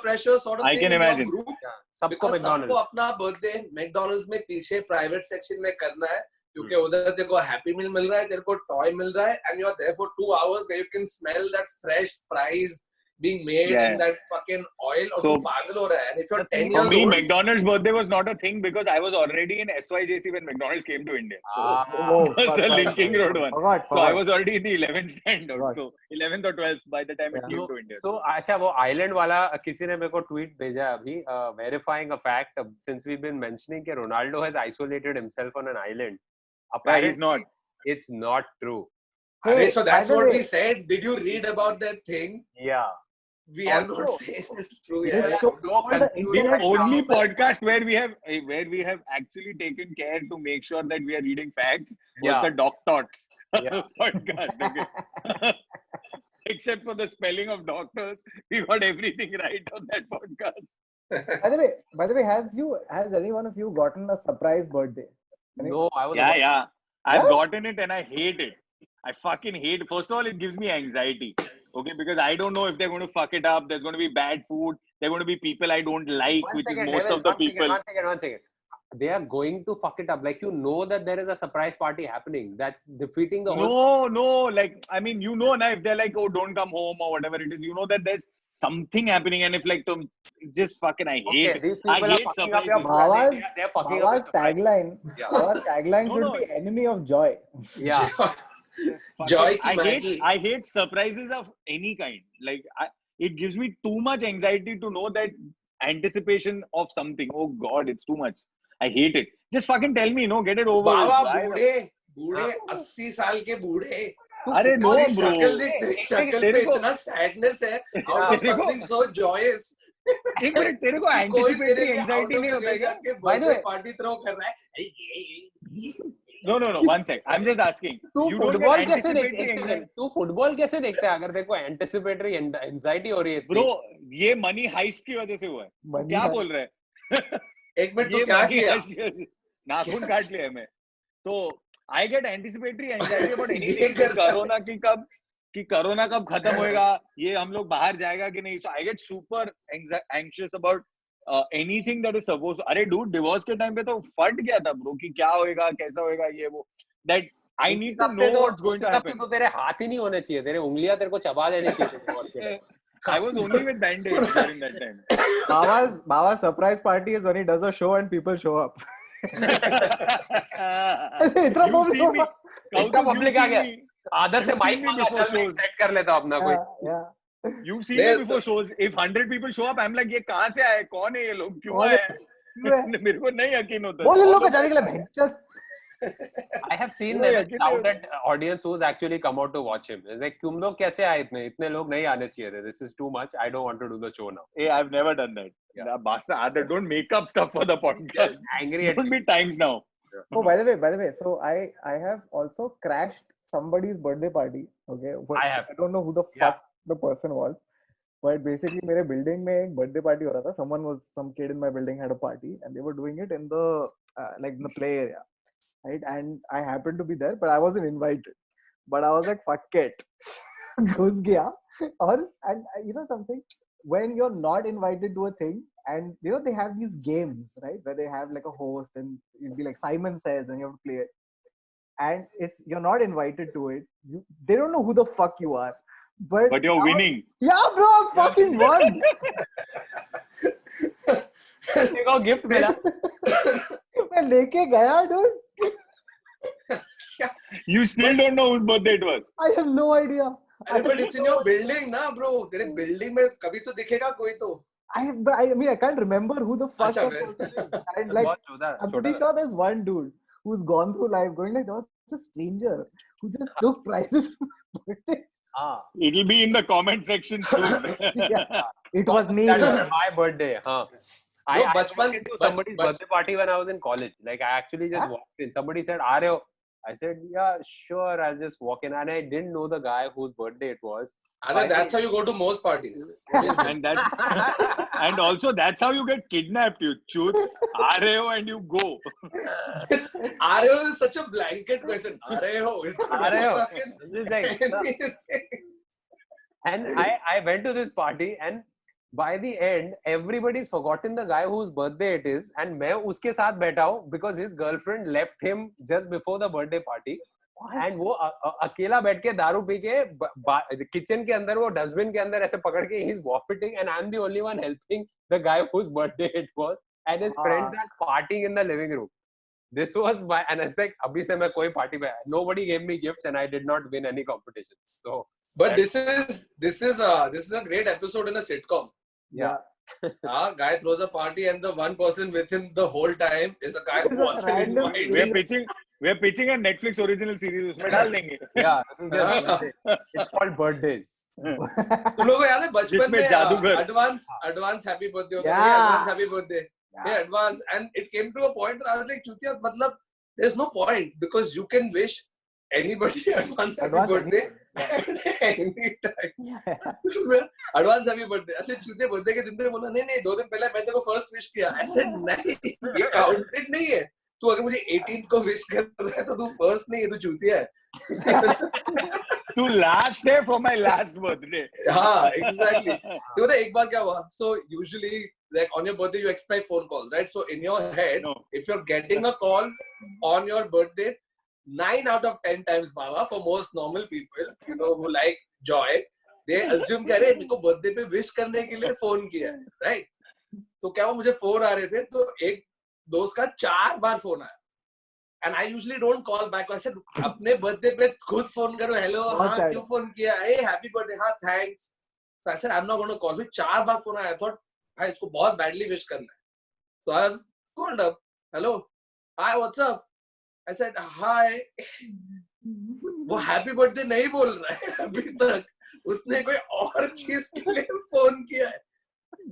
pressure sort of I thing can in imagine. your group. सबको Because McDonald's. सबको अपना birthday McDonald's में पीछे private section में करना है. क्योंकि उधर तेरे को Happy Meal मिल रहा है, तेरे को toy मिल रहा है, and you are there for 2 hours where you can smell that fresh fries being made in that fucking oil. और तू पागल हो रहा है. And if you're 10 years For me, old, McDonald's birthday was not a thing because I was already in SYJC when McDonald's came to India. So the Linking Road one. So I was already in the 11th standard. So 11th or 12th by the time it came to India. So अच्छा वो island वाला किसी ने मेरे को tweet भेजा अभी verifying a fact since we've been mentioning कि Ronaldo has isolated himself on an island. Apparently, he's not. It's not true. Hey, so that's what we said. Did you read about that thing? Yeah. We are not saying it's true yet. The only podcast where we have actually taken care to make sure that we are reading facts was the Doc Tots podcast. Okay? Except for the spelling of doctors, we got everything right on that podcast. By the way, has any one of you gotten a surprise birthday? No, I was. Yeah. I've gotten it and I hate it. I fucking hate it. First of all, it gives me anxiety. Okay, because I don't know if they're going to fuck it up. There's going to be bad food. There are going to be people I don't like, One which second, is most Devil, of the one second, people. one second. They are going to fuck it up. Like, you know that there is a surprise party happening. That's defeating the whole. No, like, I mean, you know, if they're like, oh, don't come home or whatever it is, you know that there's something happening, and if like, just fucking, I Okay, hate, these I people are hate fucking up your surprises. plan. They're fucking up Bhava's your surprise. tagline. Yeah. Bhava's tagline No, should no. be enemy of joy. Yeah. Just fucking- Joy ki Maggie. I hate surprises of any kind. Like, it gives me too much anxiety to know that anticipation of something. Oh God, it's too much. I hate it. Just fucking tell me, no, get it over. Baba Why the- बूढ़े बूढ़े 80 साल के बूढ़े अरे no, तेरी bro. शक्ल देख तेरी शक्ल पे तेरे को- इतना सैडनेस है out of तेरे को- something so joyous एक मिनट, तेरे को कि कोई तेरे anticipatory लिए anxiety out of नहीं the होता way क्या? जाके By the birthday way- party throw कर रहा है अरे ये No, one sec. I'm just asking. तू You don't फुटबॉल get कैसे देख anticipatory एक anxiety? सेकंड तू फुटबॉल कैसे देखता है अगर देखो एंटिसिपेटरी एंजाइटी हो रही है इतनी? Bro, ये मनी हाइस्ट की वजह से हुआ है. तू Money क्या heist. बोल रहा है? एक मिनट ये तू क्या money किया heist की वजह से- नाखून काट लिया है मैं. तो I get anticipatory anxiety about ये anything. करता है। कोरोना कब खत्म होएगा, ये हम लोग बाहर जाएगा कि नहीं. So I get super anxious about anything that is supposed to. अरे dude, divorce के टाइम पे तो फट गया था bro कि क्या होएगा, कैसा होएगा, ये वो. That I need to know what's going to happen. तो तेरे हाथ ही नहीं होने चाहिए, तेरे उंगलियां तेरे को चबा देनी चाहिए divorce के लिए। I was only with Band-Aid during that time. Bhava's surprise party is when he does a show and people show up. इतना You see me, public. इतना public आ गया। me. आदर से You've माइक seen me मांगा, before चल मैं shows. Set कर लेता हूं अपना कोई। Yeah. You've seen me before shows. If 100 people show up, I'm like, ये कहाँ से आए, कौन है ये लोग, क्यों कौन आए? है? मेरे को नहीं यकीन होता. बोल इन लोग को जाने के लिए भेज चल. I have seen No, them yeah, crowded audience who's actually come out to watch him. It's like तुम लोग कैसे आए इतने लोग नहीं आने चाहिए थे. This is too much. I don't want to do the show now. Hey, I've never done that. Yeah. Basta, Adar, don't make up stuff for the podcast. Angry at Don't be times now. Oh, by the way, so I have also crashed somebody's birthday party. Okay, I have. I don't know who the fuck the person was, but basically, मेरे building में एक birthday party हो रहा था. Some kid in my building had a party, and they were doing it in the like in the play area, right? And I happened to be there, but I wasn't invited. But I was like, fuck it, घुस गया. And you know something, when you're not invited to a thing, and you know they have these games, right, where they have like a host and you'll be like Simon Says and you have to play it, and you're not invited to it. They don't know who the fuck you are, but you're winning. Yeah, bro, I fucking won. देखो gift मिला। मैं लेके गया, dude. You still don't know whose birthday it was. I have no idea. but it's in your building ना bro, तेरे building में कभी तो दिखेगा कोई तो. I mean, I can't remember who the fuck अच्छा, that person is. And like, बहुत I'm pretty sure there's one dude who's gone through life going like, there was a stranger who just took prizes for my birthday. हाँ, It'll be in the comment section soon. Yeah. It was me. that was my birthday. हाँ. I No, walked बचपन- into somebody's birthday party when I was in college. Like I actually just walked in. Somebody said, "आ रहे हो?" I said, "Yeah, sure. I'll just walk in." And I didn't know the guy whose birthday it was. I think that's how you go to most parties. And and also that's how you get kidnapped, you chut. Aa rahe ho and you go. Are you is such a blanket question. Are you? आ रहे हो? Just like, and I went to this party, and by the end everybody's forgotten the guy whose birthday it is, and मैं उसके साथ बैठा हूँ because his girlfriend left him just before the birthday party. And वो अकेला बैठ के दारू पी के किचन के अंदर वो डस्टबिन के अंदर ऐसे पकड़ के he's vomiting, and I'm the only one helping the guy whose birthday it was, and his friends are partying in the living room. This was my, and it's like अभी से मैं कोई पार्टी में, nobody gave me gifts and I did not win any competition. So But this is a great episode in a sitcom. Yeah. Guy throws a party and the one person with him the whole time is a guy who wasn't Random. invited. We're pitching a Netflix original series. उसमें डाल देंगे. yeah, this is just birthday. It's called birthdays. तुम लोगों को याद है बचपन जिसमें में जादूगर. advance happy birthday होता Yeah. है, advance happy birthday. Yeah, advance, and it came to a point where I was like, चूतिया, मतलब there's no point because you can wish anybody advance happy birthday any time. advance happy birthday. ऐसे चूतिया birthday के दिन पे बोला नहीं 2 दिन पहले मैं तेरे को first wish किया. I said नहीं, ये counted नहीं है. तू अगर मुझे 18th को wish कर रहा है तो तू first नहीं है, तू चूतिया है. to last day for my last birthday. हाँ, exactly. You know, एक बार क्या हुआ? So usually, like on your birthday, you expect phone calls, right? So in your head, No. if you're getting a call on your birthday, 9 out of 10 times, Baba, for most normal people, you know, who like joy, they assume कि अरे मेरे को birthday पे wish करने के लिए phone किया है, right? तो क्या वो मुझे phone आ रहे थे, तो एक दोस्त का 4 बार phone आया. And I usually don't call back. I said, अपने birthday पे खुद phone करो, hello, हाँ क्यों phone किया? Hey, happy birthday, हाँ thanks. So I said, I'm not going to call. फिर 4 बार phone आया. I thought, भाई इसको बहुत badly wish करना है. So I've called up, hello, hi, what's up? I said, hi. वो happy birthday नहीं बोल रहा है अभी तक. उसने कोई और चीज के लिए phone किया है.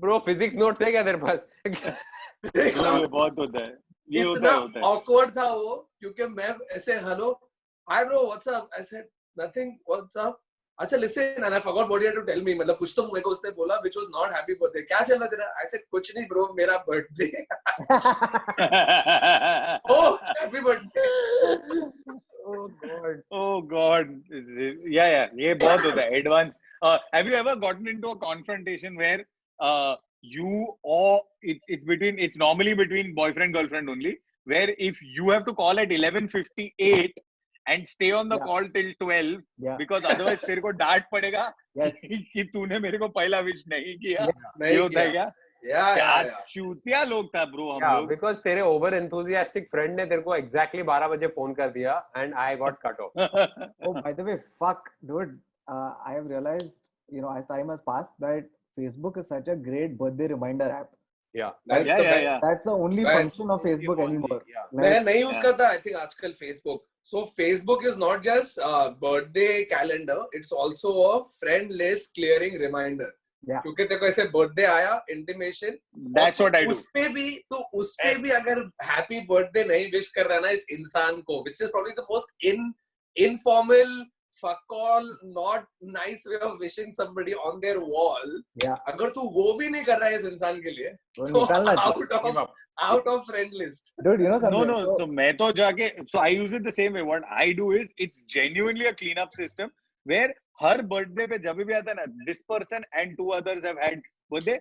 Bro, physics notes है क्या तेरे पास? ये बहुत होता है. ये इतना होता है. awkward था वो क्योंकि मैं ऐसे hello, hi bro, what's up? I said nothing, what's up? अच्छा listen, and I forgot what you had to tell me. मतलब कुछ तो मेरे को उसने बोला which was not happy birthday. क्या चल रहा है तेरा? I said कुछ नहीं bro, मेरा birthday. Oh, happy birthday. Oh God. Oh God. Yeah. ये बहुत होता है. Advance. Have you ever gotten into a confrontation where you or it's normally between boyfriend girlfriend only, where if you have to call at 11:58 and stay on the Yeah. call till 12 Yeah. because otherwise तेरे को डांट पड़ेगा Yes. कि तूने मेरे को पहला wish नहीं किया. नहीं ये होता है किया. क्या? क्या Yeah. चूतिया लोग था ब्रो हम Yeah, लोग. because तेरे over enthusiastic friend ने तेरे को exactly 12 बजे phone कर दिया and I got cut off. Oh, by the way, fuck, dude. I have realized, you know, as time has passed, that Facebook is such a great birthday reminder app. Yeah. That's Yeah, the yeah, best. yeah. That's the only Best. function of Facebook anymore. Yeah. मैं Like, नहीं use Yeah. करता. I think आजकल Facebook. So Facebook is not just birthday calendar. It's also a friend list clearing reminder. Yeah. क्योंकि तेरे को ऐसे birthday आया intimation. That's what I do. उसपे भी अगर happy birthday नहीं wish कर रहा ना इस इंसान को, which is probably the most informal, fuck all, not nice way of wishing somebody on their wall. Yeah. अगर तू वो भी नहीं कर रहा है इस इंसान के लिए, तो तो निकालना चाहिए. Give up. out of friend list. Dude, you know something? No. So- So मैं तो जाके, so I use it the same way. What I do is it's genuinely a cleanup system where her birthday पे जब भी आता है ना, this person and 2 others have had birthday.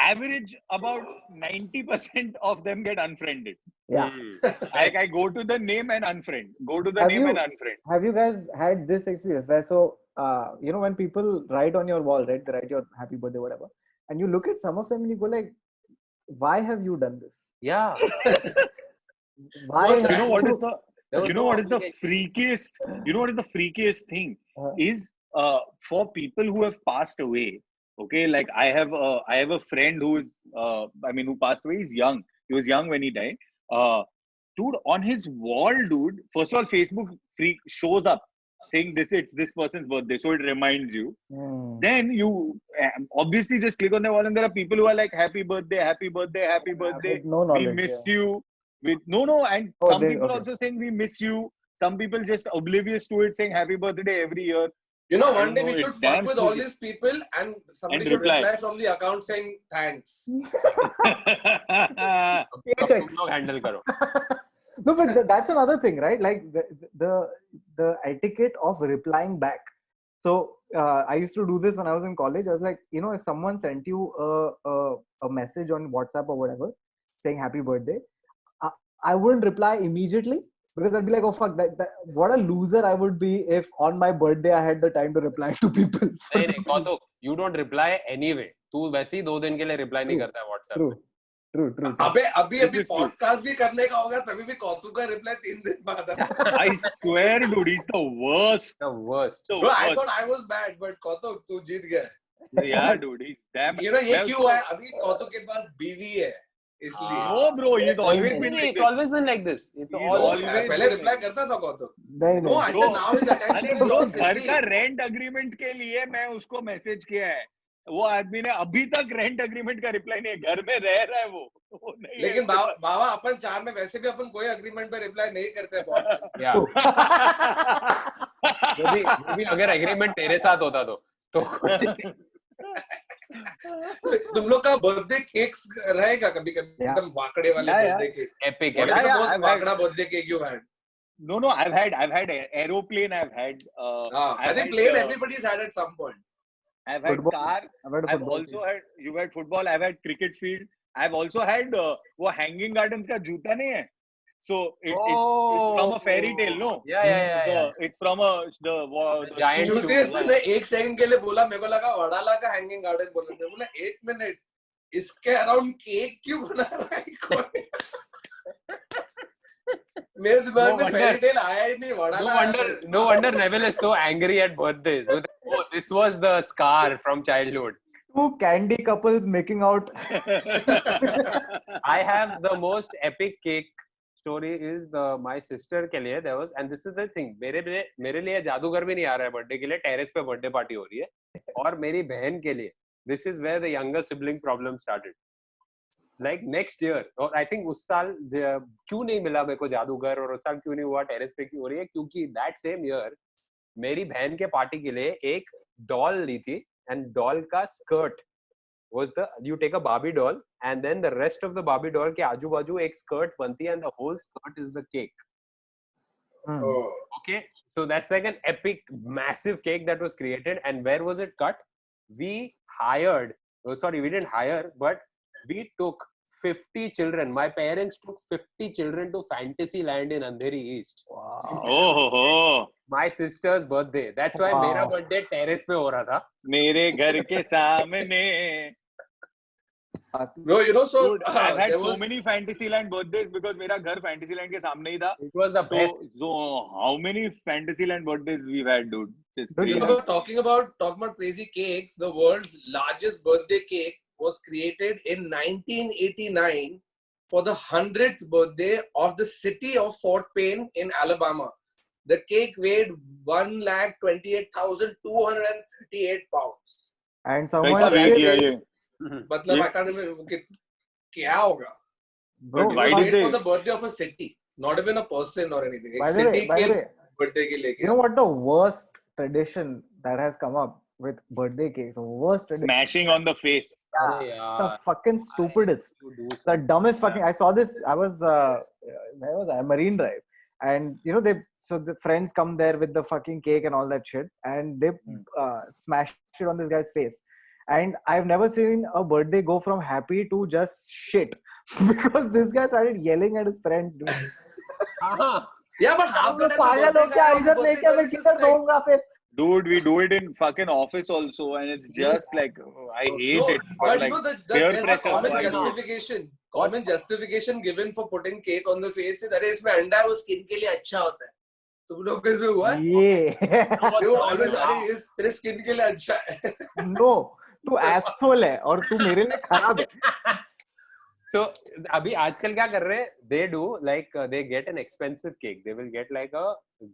Average about 90% of them get unfriended. yeah. Like I go to the name and unfriend. Go to the Have name you- and unfriend. Have you guys had this experience where you know, when people write on your wall, right? They write your happy birthday, whatever, and you look at some of them and you go like, why have you done this? Yeah. Why? Was have You know what is the There was you know no what is the obligation. freakiest you know what is the freakiest thing is for people who have passed away. Okay, like I have a friend who is who passed away. He's young. He was young when he died. Dude, on his wall, dude, first of all, Facebook shows up saying it's this person's birthday, so it reminds you. Hmm. Then you obviously just click on the wall and there are people who are like happy birthday, happy birthday, happy birthday. With no knowledge. We miss you. With no, and Oh, some they- people okay. also saying we miss you. Some people just oblivious to it, saying happy birthday every year. You know, I one don't day know, we should it's fuck damn with all spooky. these people and somebody And should reply. reply from the account saying thanks. अब तुम लोग handle करो. No, but that's another thing, right? Like the etiquette of replying back. So I used to do this when I was in college. I was like, you know, if someone sent you a message on WhatsApp or whatever saying happy birthday, I wouldn't reply immediately because I'd be like, oh fuck, that what a loser I would be if on my birthday I had the time to reply to people. नहीं, कौतुक, you don't reply anyway. तू वैसे ही 2 दिन के लिए reply नहीं करता है WhatsApp True, पे. true. अभी This is true. podcast भी करने का होगा तभी भी कौतुक का reply 3 दिन बाद आएगा. I swear, dude, he's the worst. The worst. The Bro, I worst. thought I was bad, but कौतुक तू जीत गया. Yeah, dude, he's damn. You know ये मैं क्यों उसको- है? अभी कौतुक के पास बीवी है इसलिए. No, bro, he's always been like It's this. always been like this. It's He's always. always पहले been reply like करता था कौतुक. नहीं No, I नहीं. said now his attention अरे is ब्रो on घर Siddhi. का रेंट अग्रीमेंट के लिए मैं उसको मैसेज किया है. वो आदमी ने अभी तक रेंट अग्रीमेंट का रिप्लाई नहीं. घर में रह रहा है वो नहीं है लेकिन उसके पास. बाबा अपन 4 में वैसे भी अपन कोई अग्रीमेंट पे रिप्लाई नहीं करते हैं बहुत. Yeah. वो भी अगर agreement तेरे साथ होता तो तुम लोग का बर्थडे केक्स रहेगा कभी कभी Yeah. एकदम वाकड़े वाले Yeah, yeah. Birthday cake. epic. What is Yeah, the yeah, most I've had- वाकड़ा birthday cake you had? No, I've had aeroplane. I've had. I I've think had, plane everybody's had at some point. I've had Football. car. I've had a I've football also team. had. You had football. I've had cricket field. I've also had वो hanging gardens का जूता नहीं है. So it's from a fairy tale, no? Yeah. It's from the giant shoe. shoe. जूते तूने एक second के लिए बोला, मेरे को लगा वडाला का हैंगिंग गार्डन बोला. मैं बोला एक मिनट, इसके अराउंड केक क्यों बना रहा है कोई? मेरे दिमाग में फेरी टेल आया ही नहीं. Wadala. No wonder Neville is so angry at birthdays. Oh, this was the scar from childhood. Two candy couples making out. I have the most epic cake story is my sister के लिए there was, and this is the thing, मेरे लिए जादूगर भी नहीं आ रहा है birthday के लिए, टेरेस पे बर्थडे पार्टी हो रही है, और मेरी बहन के लिए this is where the younger sibling problem started. Like next year, और I think उस साल क्यों नहीं मिला मेरे को जादूगर, और उस साल क्यों नहीं हुआ टेरेस पे क्यों हो रही है, क्योंकि that same year मेरी बहन के पार्टी के लिए एक डॉल ली थी, and डॉल का skirt was you take a Barbie doll and then the rest of the Barbie doll के आजू बाजू एक skirt बनती है, and the whole skirt is the cake. Okay, so that's like an epic massive cake that was created. And where was it cut? We didn't hire, but we took 50 children. My parents took 50 children to Fantasyland in Andheri East. Wow. Oh. My sister's birthday. That's why मेरा birthday terrace पे हो रहा था. मेरे घर के सामने. No, you know, so Dude, I've had there so was many Fantasyland birthdays because मेरा घर Fantasyland के सामने ही था. It was the best. So how many Fantasyland birthdays we've had, dude? Just Dude, you crazy. know, talking about crazy cakes, the world's largest birthday cake was created in 1989 for the 100th birthday of the city of Fort Payne in Alabama. The cake weighed 128,238 pounds. And someone कैसा weight weight is- किया ये? मतलब I can't remember क्या होगा. bro, Why It was did made they- for the birthday of a city, not even a person or anything. by एक the way, city के birthday के लिए you know what the worst tradition that has come up with birthday cakes? The worst tradition. Smashing on the face. अरे The यार, fucking stupidest. you do The dumbest fucking. I saw this. I was where was I? Marine Drive, and you know the friends come there with the fucking cake and all that shit, and they smashed it on this guy's face. And I've never seen a birthday go from happy to just shit because this guy started yelling at his friends. Dude. हाँ, Yeah, but half the time the पागल हो birthday क्या? guy on the इधर birthday लेके मैं girl is किधर like- दूंगा face? Dude, we do it in fucking office also, and it's just like I hate No, it. but Like you know peer there's a pressure. common Why not? justification. Common justification given for putting cake on the face is अरे इसमें अंडा है वो skin के लिए अच्छा होता है. तुम लोग को इसमें हुआ है? Yeah. They would always अरे ये तेरे स्किन के लिए अच्छा है. No, तू asshole है और तू मेरे लिए खराब है. so अभी आजकल क्या कर रहे हैं? They do like they get an expensive cake. They will get like a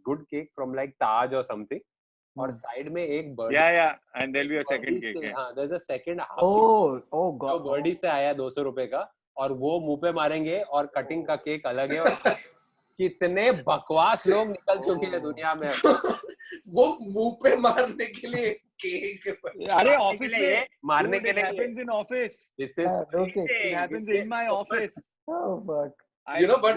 good cake from like Taj or something. और साइड में एक birdie. Yeah, and there'll be a second cake. Yeah. हाँ, there's a second half. Oh जो god. Birdie से आया 200 रुपए का, और वो मुंह पे मारेंगे, और कटिंग का केक अलग है. और कितने बकवास लोग निकल चुके हैं दुनिया में. वो मुंह पे मारने के लिए केक. अरे office में मारने Dude, के it लिए. happens in office. This is Okay. It happens in my office. Oh fuck. You know, but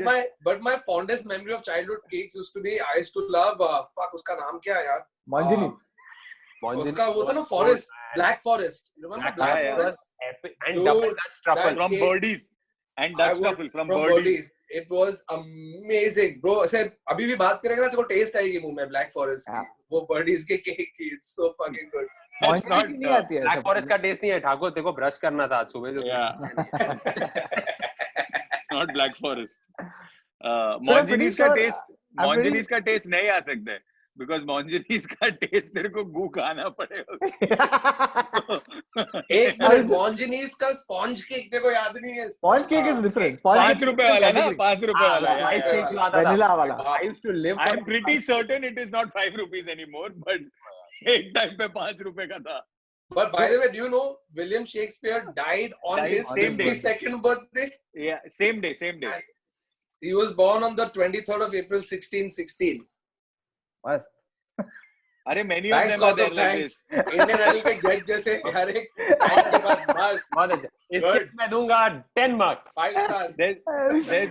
my fondest memory of childhood cakes used to be I used to love fuck उसका नाम क्या है यार? Manjini. उसका वो था ना forest, Black Forest. You remember Black yeah, Forest? epic. And Dude, double Dutch truffle. that- From cake. birdies and Dutch I would- truffle from birdies. birdies. It was amazing, bro. ऐसे अभी भी बात करेंगे ना तो टेस्ट आएगी मुंह में Black Forest की. Yeah. वो birdies के केक की. It's so fucking good. That's not Manjini नहीं आती है. ब्लैक सब. फॉरेस्ट का टेस्ट नहीं है ठाकुर, तेरे को ब्रश करना था आज सुबह जो. not Black Forest. But I'm pretty Monjini's का sure- taste, I'm pretty- Monjini's का taste नहीं आ सकता है because Monjini's का taste तेरे को गू खाना पड़ेगा. एक मिनट Monjini's का sponge cake तेरे को याद नहीं है? Sponge cake is different. Sponge ₹5 cake is वाला ना, category. ₹5 वाला. हाँ, स्लाइस yeah, केक जो आता था. Vanilla वाला. I used to live for I'm pretty certain it is not ₹5 anymore, but एक time पे ₹5 का था. But by the way, do you know William Shakespeare died on Died his same day. 52nd birthday? Yeah, same day. He was born on the 23rd of April 1616. Mast. अरे many of Thanks, them are there Gautam, like thanks. this. Indian Idol के जज जैसे हर एक time के बाद बस बहुत अच्छा. इस Good. केक में दूंगा 10 marks. 5 stars. There's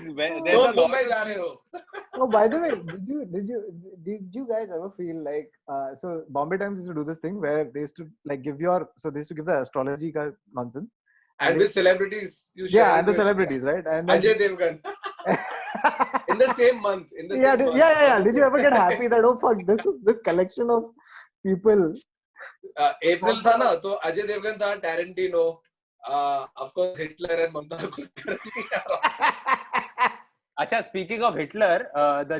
तो a lot. मुंबई जा रहे हो. Oh, by the way, did you guys ever feel like so Bombay Times used to do this thing where they used to like give they used to give the astrology nonsense And they, with celebrities, you yeah, share and the with celebrities, right? And then Ajay Devgan in the same month. In the yeah, same month. yeah. Did you ever get happy that oh fuck, this collection of people? April था ना, तो अजय देवगन था, Tarantino, of course Hitler and Mamta Kulkarni. Acha, speaking of Hitler, the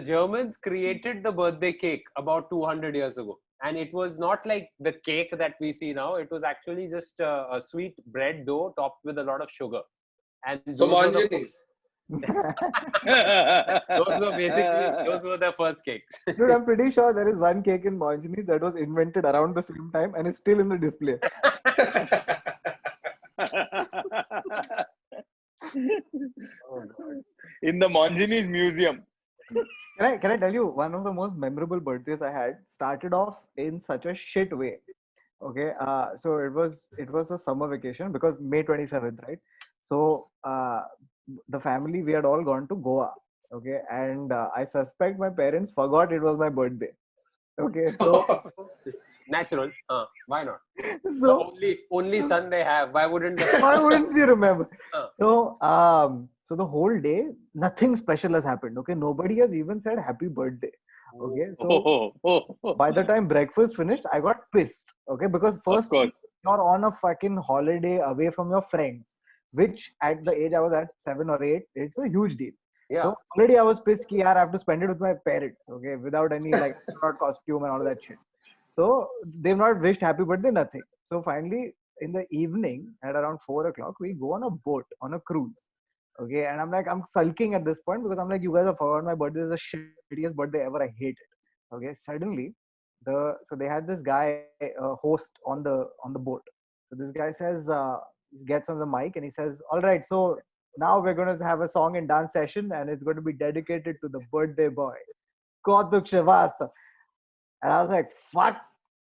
Germans created the birthday cake about 200 years ago, and it was not like the cake that we see now. It was actually just a sweet bread dough topped with a lot of sugar. And So Mongenis. those were the first cakes. Dude, I'm pretty sure there is one cake in Mongenis that was invented around the same time and is still in the display. Oh God. In the Mongenis Museum. Can I tell you one of the most memorable birthdays I had started off in such a shit way. Okay, so it was a summer vacation because May 27th, right? So the family, we had all gone to Goa. Okay, and I suspect my parents forgot it was my birthday. Okay, so Natural. Why not? so The only son they have. Why wouldn't why wouldn't you remember? Huh. So the whole day, nothing special has happened. Okay, nobody has even said happy birthday. Okay, so by the time breakfast finished, I got pissed. Okay, because first course. you're on a fucking holiday away from your friends, which at the age I was at 7 or 8, it's a huge deal. Yeah. So already I was pissed ki yaar, I have to spend it with my parents, okay, without any like costume and all that shit. So they've not wished happy birthday, nothing. So finally, in the evening at around 4 o'clock, we go on a boat on a cruise. Okay, and I'm sulking at this point because I'm like, you guys have forgotten my birthday. This is the shittiest birthday ever. I hate it. Okay, suddenly so they had this guy host on the boat. So this guy says gets on the mic and he says, all right, so now we're going to have a song and dance session and it's going to be dedicated to the birthday boy, Kautuk Srivastava. And I was like, fuck,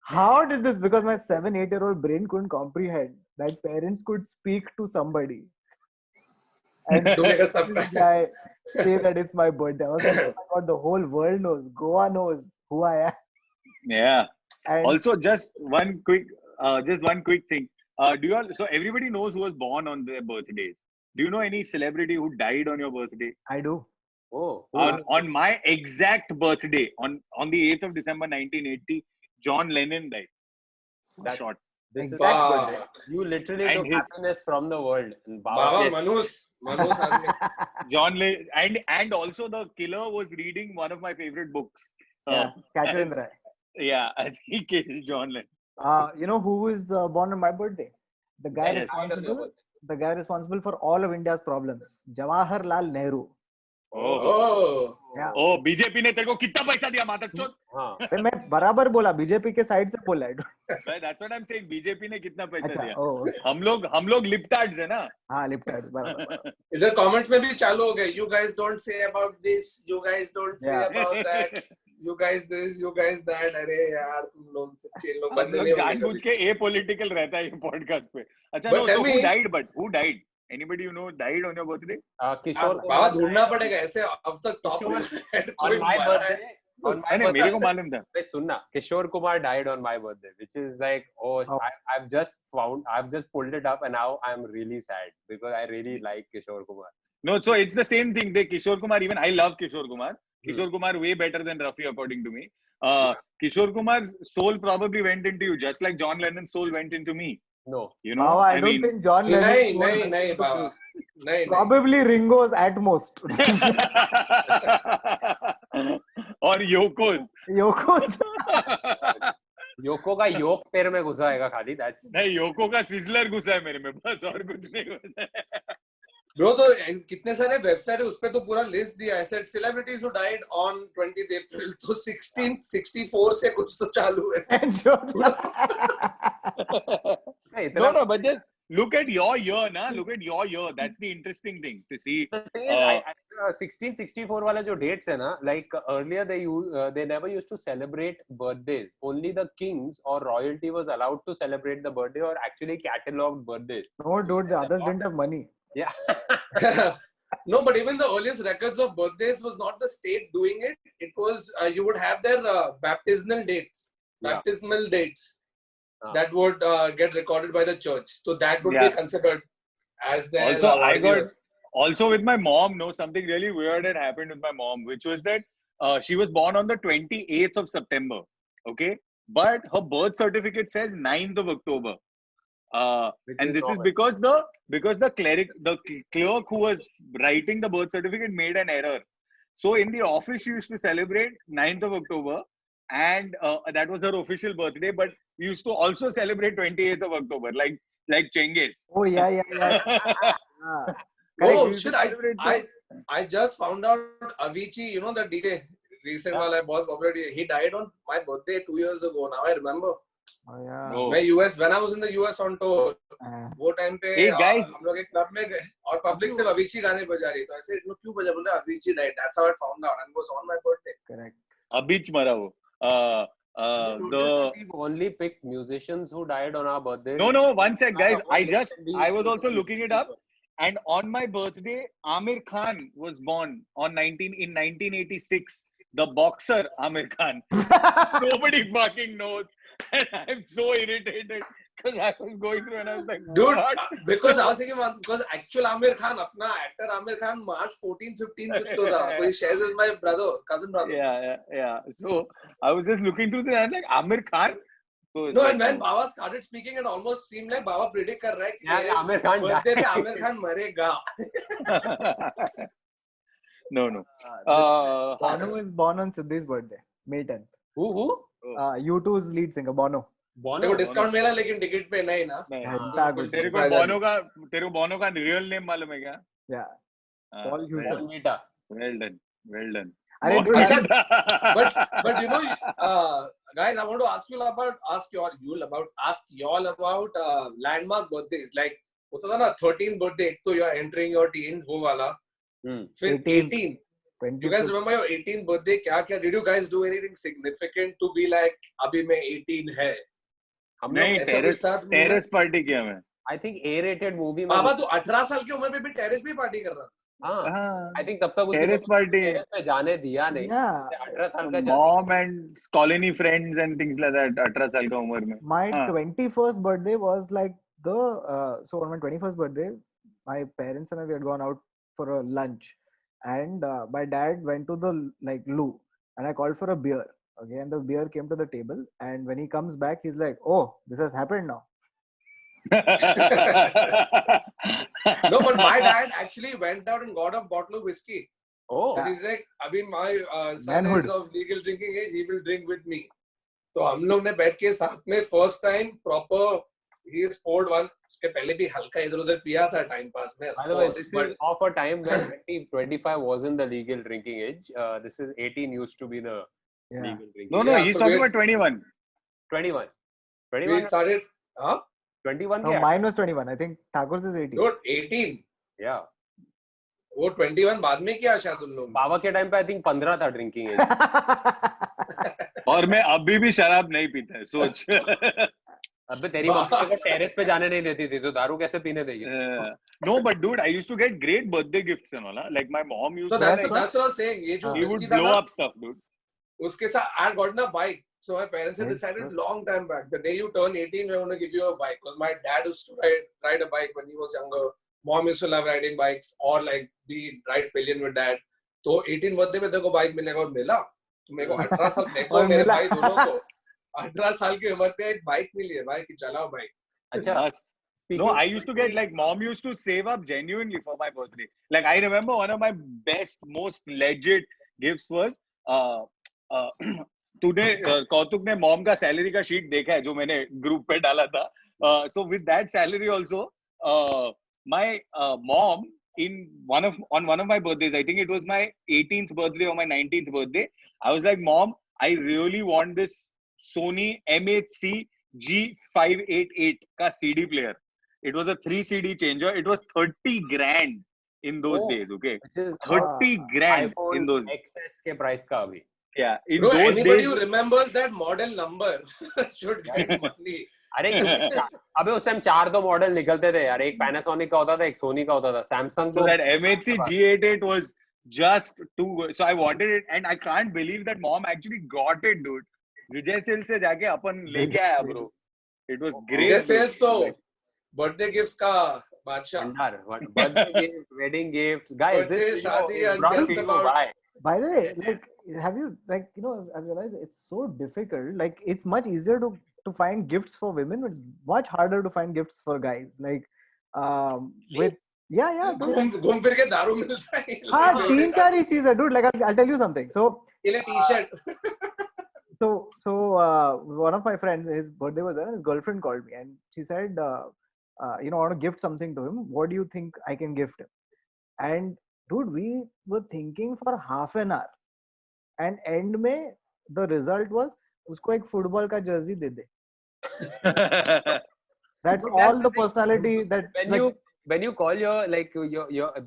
how did this? Because my 7-8-year-old brain couldn't comprehend that parents could speak to somebody and To make a this surprise. guy say that it's my birthday. I was like, oh my God, the whole world knows, Goa knows who I am. Yeah. And Also, just one quick thing. So everybody knows who was born on their birthdays. Do you know any celebrity who died on your birthday? I do. Oh. On my exact birthday, on the 8th of December 1980, John Lennon died. That's- Shot. This is Exact birthday. Fuck. You literally And took his- happiness from the world. And Baba, Yes. Manus Army. John Lennon, and also the killer was reading one of my favorite books. Yeah, Catcher in the Rye. Yeah, as he killed John Lennon. You know who is born on my birthday? The guy Yes. responsible for all of India's problems, Jawaharlal Nehru. Oh. Yeah. O BJP ने तेरे को कितना पैसा दिया मातकचोद? हाँ. मैं बराबर बोला, बीजेपी के साइड से बोला है. That's what I'm saying. BJP ने कितना पैसा अच्छा, दिया? oh, okay. हम लोग लिपटार्ड्स है ना? हाँ, लिपटार्ड, बराबर. इधर कमेंट्स में भी चालू हो गए. You guys don't say about this. You guys don't say Yeah. about that. You guys this. You guys that. अरे यार तुम लोग सच्चे लोग हम बनने लोग नहीं जानबूझ होंगे. के apolitical रहता है ये podcast पे. अच्छा, But no, tell so me- who died? Anybody you know died on your birthday? किशोर बाबा ढूंढना पड़ेगा ऐसे off the top of my head. on कोई my मरा है. birthday. On my नहीं, मेरे को birthday. मालूम था. Hey, Sunna, Kishore Kumar died on my birthday, which is like, Oh. I've just pulled it up and now I'm really sad because I really like Kishore Kumar. No, so it's the same thing. Kishore Kumar, even I love Kishore Kumar. Kishore Kumar way better than Rafi, according to me. Kishore Kumar's soul probably went into you, just like John Lennon's soul went into me. No. You know, Baba, I don't think John Lennon. नहीं बाबा. नहीं. Probably Ringo's at most. or Yoko's. Yoko's. Yoko का योग तेरे में घुसा आएगा खाली. That's नहीं, Yoko का सिजलर घुसा है मेरे में, बस और कुछ नहीं घुसा है. Bro, तो कितने सारे वेबसाइट है उस पे तो पूरा लिस्ट दिया है. Said celebrities who died on 20th April. तो 1664 से कुछ तो चालू है. No, but just look at your year, na. Look at your year. That's the interesting thing to see. The thing is, 1664 वाला जो dates है ना, like earlier they never used to celebrate birthdays. Only the kings or royalty was allowed to celebrate the birthday or actually cataloged birthdays. No, dude, the others didn't have money. Yeah. No, but even the earliest records of birthdays was not the state doing it. It was you would have their baptismal dates, Yeah. baptismal dates Ah. that would get recorded by the church. So that would Yeah. be considered as their. Also, I what got it is. also with my mom. No, something really weird had happened with my mom, which was that she was born on the 28th of September. Okay, but her birth certificate says 9th of October. Which And is this is normal. because the clerk who was writing the birth certificate made an error. So in the office, she used to celebrate 9th of October, and that was her official birthday. But we used to also celebrate 28th of October, like Cengiz. Oh yeah. Ah, We Oh used to shit! celebrate I just found out Avicii. You know the DJ recent Yeah. wala बहुत popular DJ. He died on my birthday 2 years ago. Now I remember. oh yeah. No. मैं US when I was in the US on tour. Ah. वो time पे Hey, guys. हम लोग एक club में गए और पब्लिक सिर्फ अविची गाने बजा रही तो ऐसे लोग क्यों बजा बोले Avicii died that's how I found out and was on my birthday Correct. Abich mara wo. The We've only picked musicians who died on our birthday. no, one sec, guys. Our birthday can be- I was also looking it up, and on my birthday, Amir Khan was born in 1986. The boxer Amir Khan. Nobody fucking knows, and I'm so irritated because I was going through and I was like, dude what? because I was thinking because actual Amir Khan अपना actor Amir Khan March 14 15 कुछ तो था कोई shares with my cousin brother Yeah. So I was just looking through this and I'm like, Amir Khan. So it's no like, and when Baba started speaking it almost seemed like Baba predict कर रहा है कि Yeah, मेरे Amir Khan birthday पे died. Amir Khan मरेगा no. Bono is born on Siddhi's birthday, May 10th. Who? U2's lead singer Bono. Bono. देखो discount मिला लेकिन टिकट पे नहीं ना नहीं। घंटा कुछ तेरे को फायदा बोनो का रियल नेम मालूम है क्या? Yeah. हाँ, Paul Hewson. Bon Vita. well done. अरे Bon dude, Vita. but you know guys I want to ask you about landmark birthdays like होता था ना 13th birthday एक तो you are entering your teens वो वाला फिर 18 you guys 25th. remember your 18th birthday क्या did you guys do anything significant to be like अभी मैं 18 है हम नहीं लोग ऐसा कुछ था तुमने? टेरेस पार्टी किया मैं I think A-rated movie में बाबा तू 18 साल की उम्र पे भी टेरेस पे पार्टी कर रहा था हाँ हाँ I think तब तक उसने टेरेस पार्टी टेरेस पे जाने दिया नहीं Yeah. 18 साल का mom and colony friends and things like that 18 साल का उम्र में My हाँ. 21st birthday was like so on my 21st birthday, my parents and I we had gone out for a lunch, and my dad went to the loo, and I called for a beer. Okay, and the beer came to the table, and when he comes back, he's like, "Oh, this has happened now." no but my dad actually went out and got a bottle of whiskey Oh he's like अभी my son Manhood. is of legal drinking age he will drink with me तो हम लोग ने बैठ के साथ में first time proper he has poured one उसके पहले भी हल्का इधर उधर पिया था time pass में of by the way course, this but is of a time when 25 wasn't the legal drinking age this is 18 used to be the Yeah. legal drinking no age. Yeah, he's so talking we're- about 21 21 we 21 started huh 21 No, क्या mine was 21. I think Thakur's is 18. dude 18 yeah वो 21 बाद में किया शायद उन लोगों ने बाबा के टाइम पे आई थिंक 15 था ड्रिंकिंग एज और मैं अभी भी शराब नहीं पीता है सोच अबे तेरी मम्मी तेरे को टेरेस पे जाने नहीं देती थी तो दारू कैसे पीने देगी no but dude I used to get great birthday gifts and all huh? like my mom used so to that's like, what I was saying ये जो he would whiskey था blow ना up stuff dude उसके साथ I had gotten a bike so my parents had Nice, decided good. long time back the day you turn 18 we're going to give you a bike because my dad used to ride a bike when he was younger mom used to love riding bikes or like be ride pillion with dad तो 18 birthday पे तेरे को bike मिलेगा और मिला तो मेरे को 18 साल देखो और मेरे मिला। भाई दोनों को 18 साल की उम्र पे एक बाइक मिली है भाई कि चलाओ बाइक अच्छा Must. No, I used to get like mom used to save up genuinely for my birthday. Like I remember one of my best, most legit gifts was तूने कौतुक ने मॉम का सैलरी का शीट देखा है जो मैंने ग्रुप पे डाला था so with that salary also my mom on one of my birthdays I think it was my 18th birthday or my 19th birthday I was like mom I really want this Sony M8C G588 का CD player it was a 3 CD changer it was 30 grand in those days okay 30 grand iPhone in those XS के price का अभी yeah in bro those anybody days who remembers that model number should get money अरे अबे उस time 4 तो model निकलते थे यार, एक पैनासोनिक का होता था, एक सोनी का होता था, सैमसंग So तो that MHC G88 was just too good. So I wanted it, and I can't believe that mom actually got it, dude. Vijay Sales से जाके अपन लेके आया, bro. It was great. Vijay dude. Sales तो Like, birthday gifts का बादशाह. भंडार, birthday gift, wedding gifts, guys. This Birthday, video शादी, is and brought just to you about- by. By the way, like, have you, like, you know, I realized it's so difficult. Like, it's much easier to find gifts for women, but it's much harder to find gifts for guys. Like, with yeah, dude. घूम फिर के दारू मिलता है. हाँ, 3-4 ही चीज़ है, dude. Like, I'll tell you something. So, ये ले T-shirt. so one of my friends, his birthday was there, and his girlfriend called me, and she said, you know, I want to gift something to him. What do you think I can gift him? And dude, we were thinking for half an hour, and end में the result was उसको एक football का Jersey they they. That's But all that's the the thing. personality that When you call your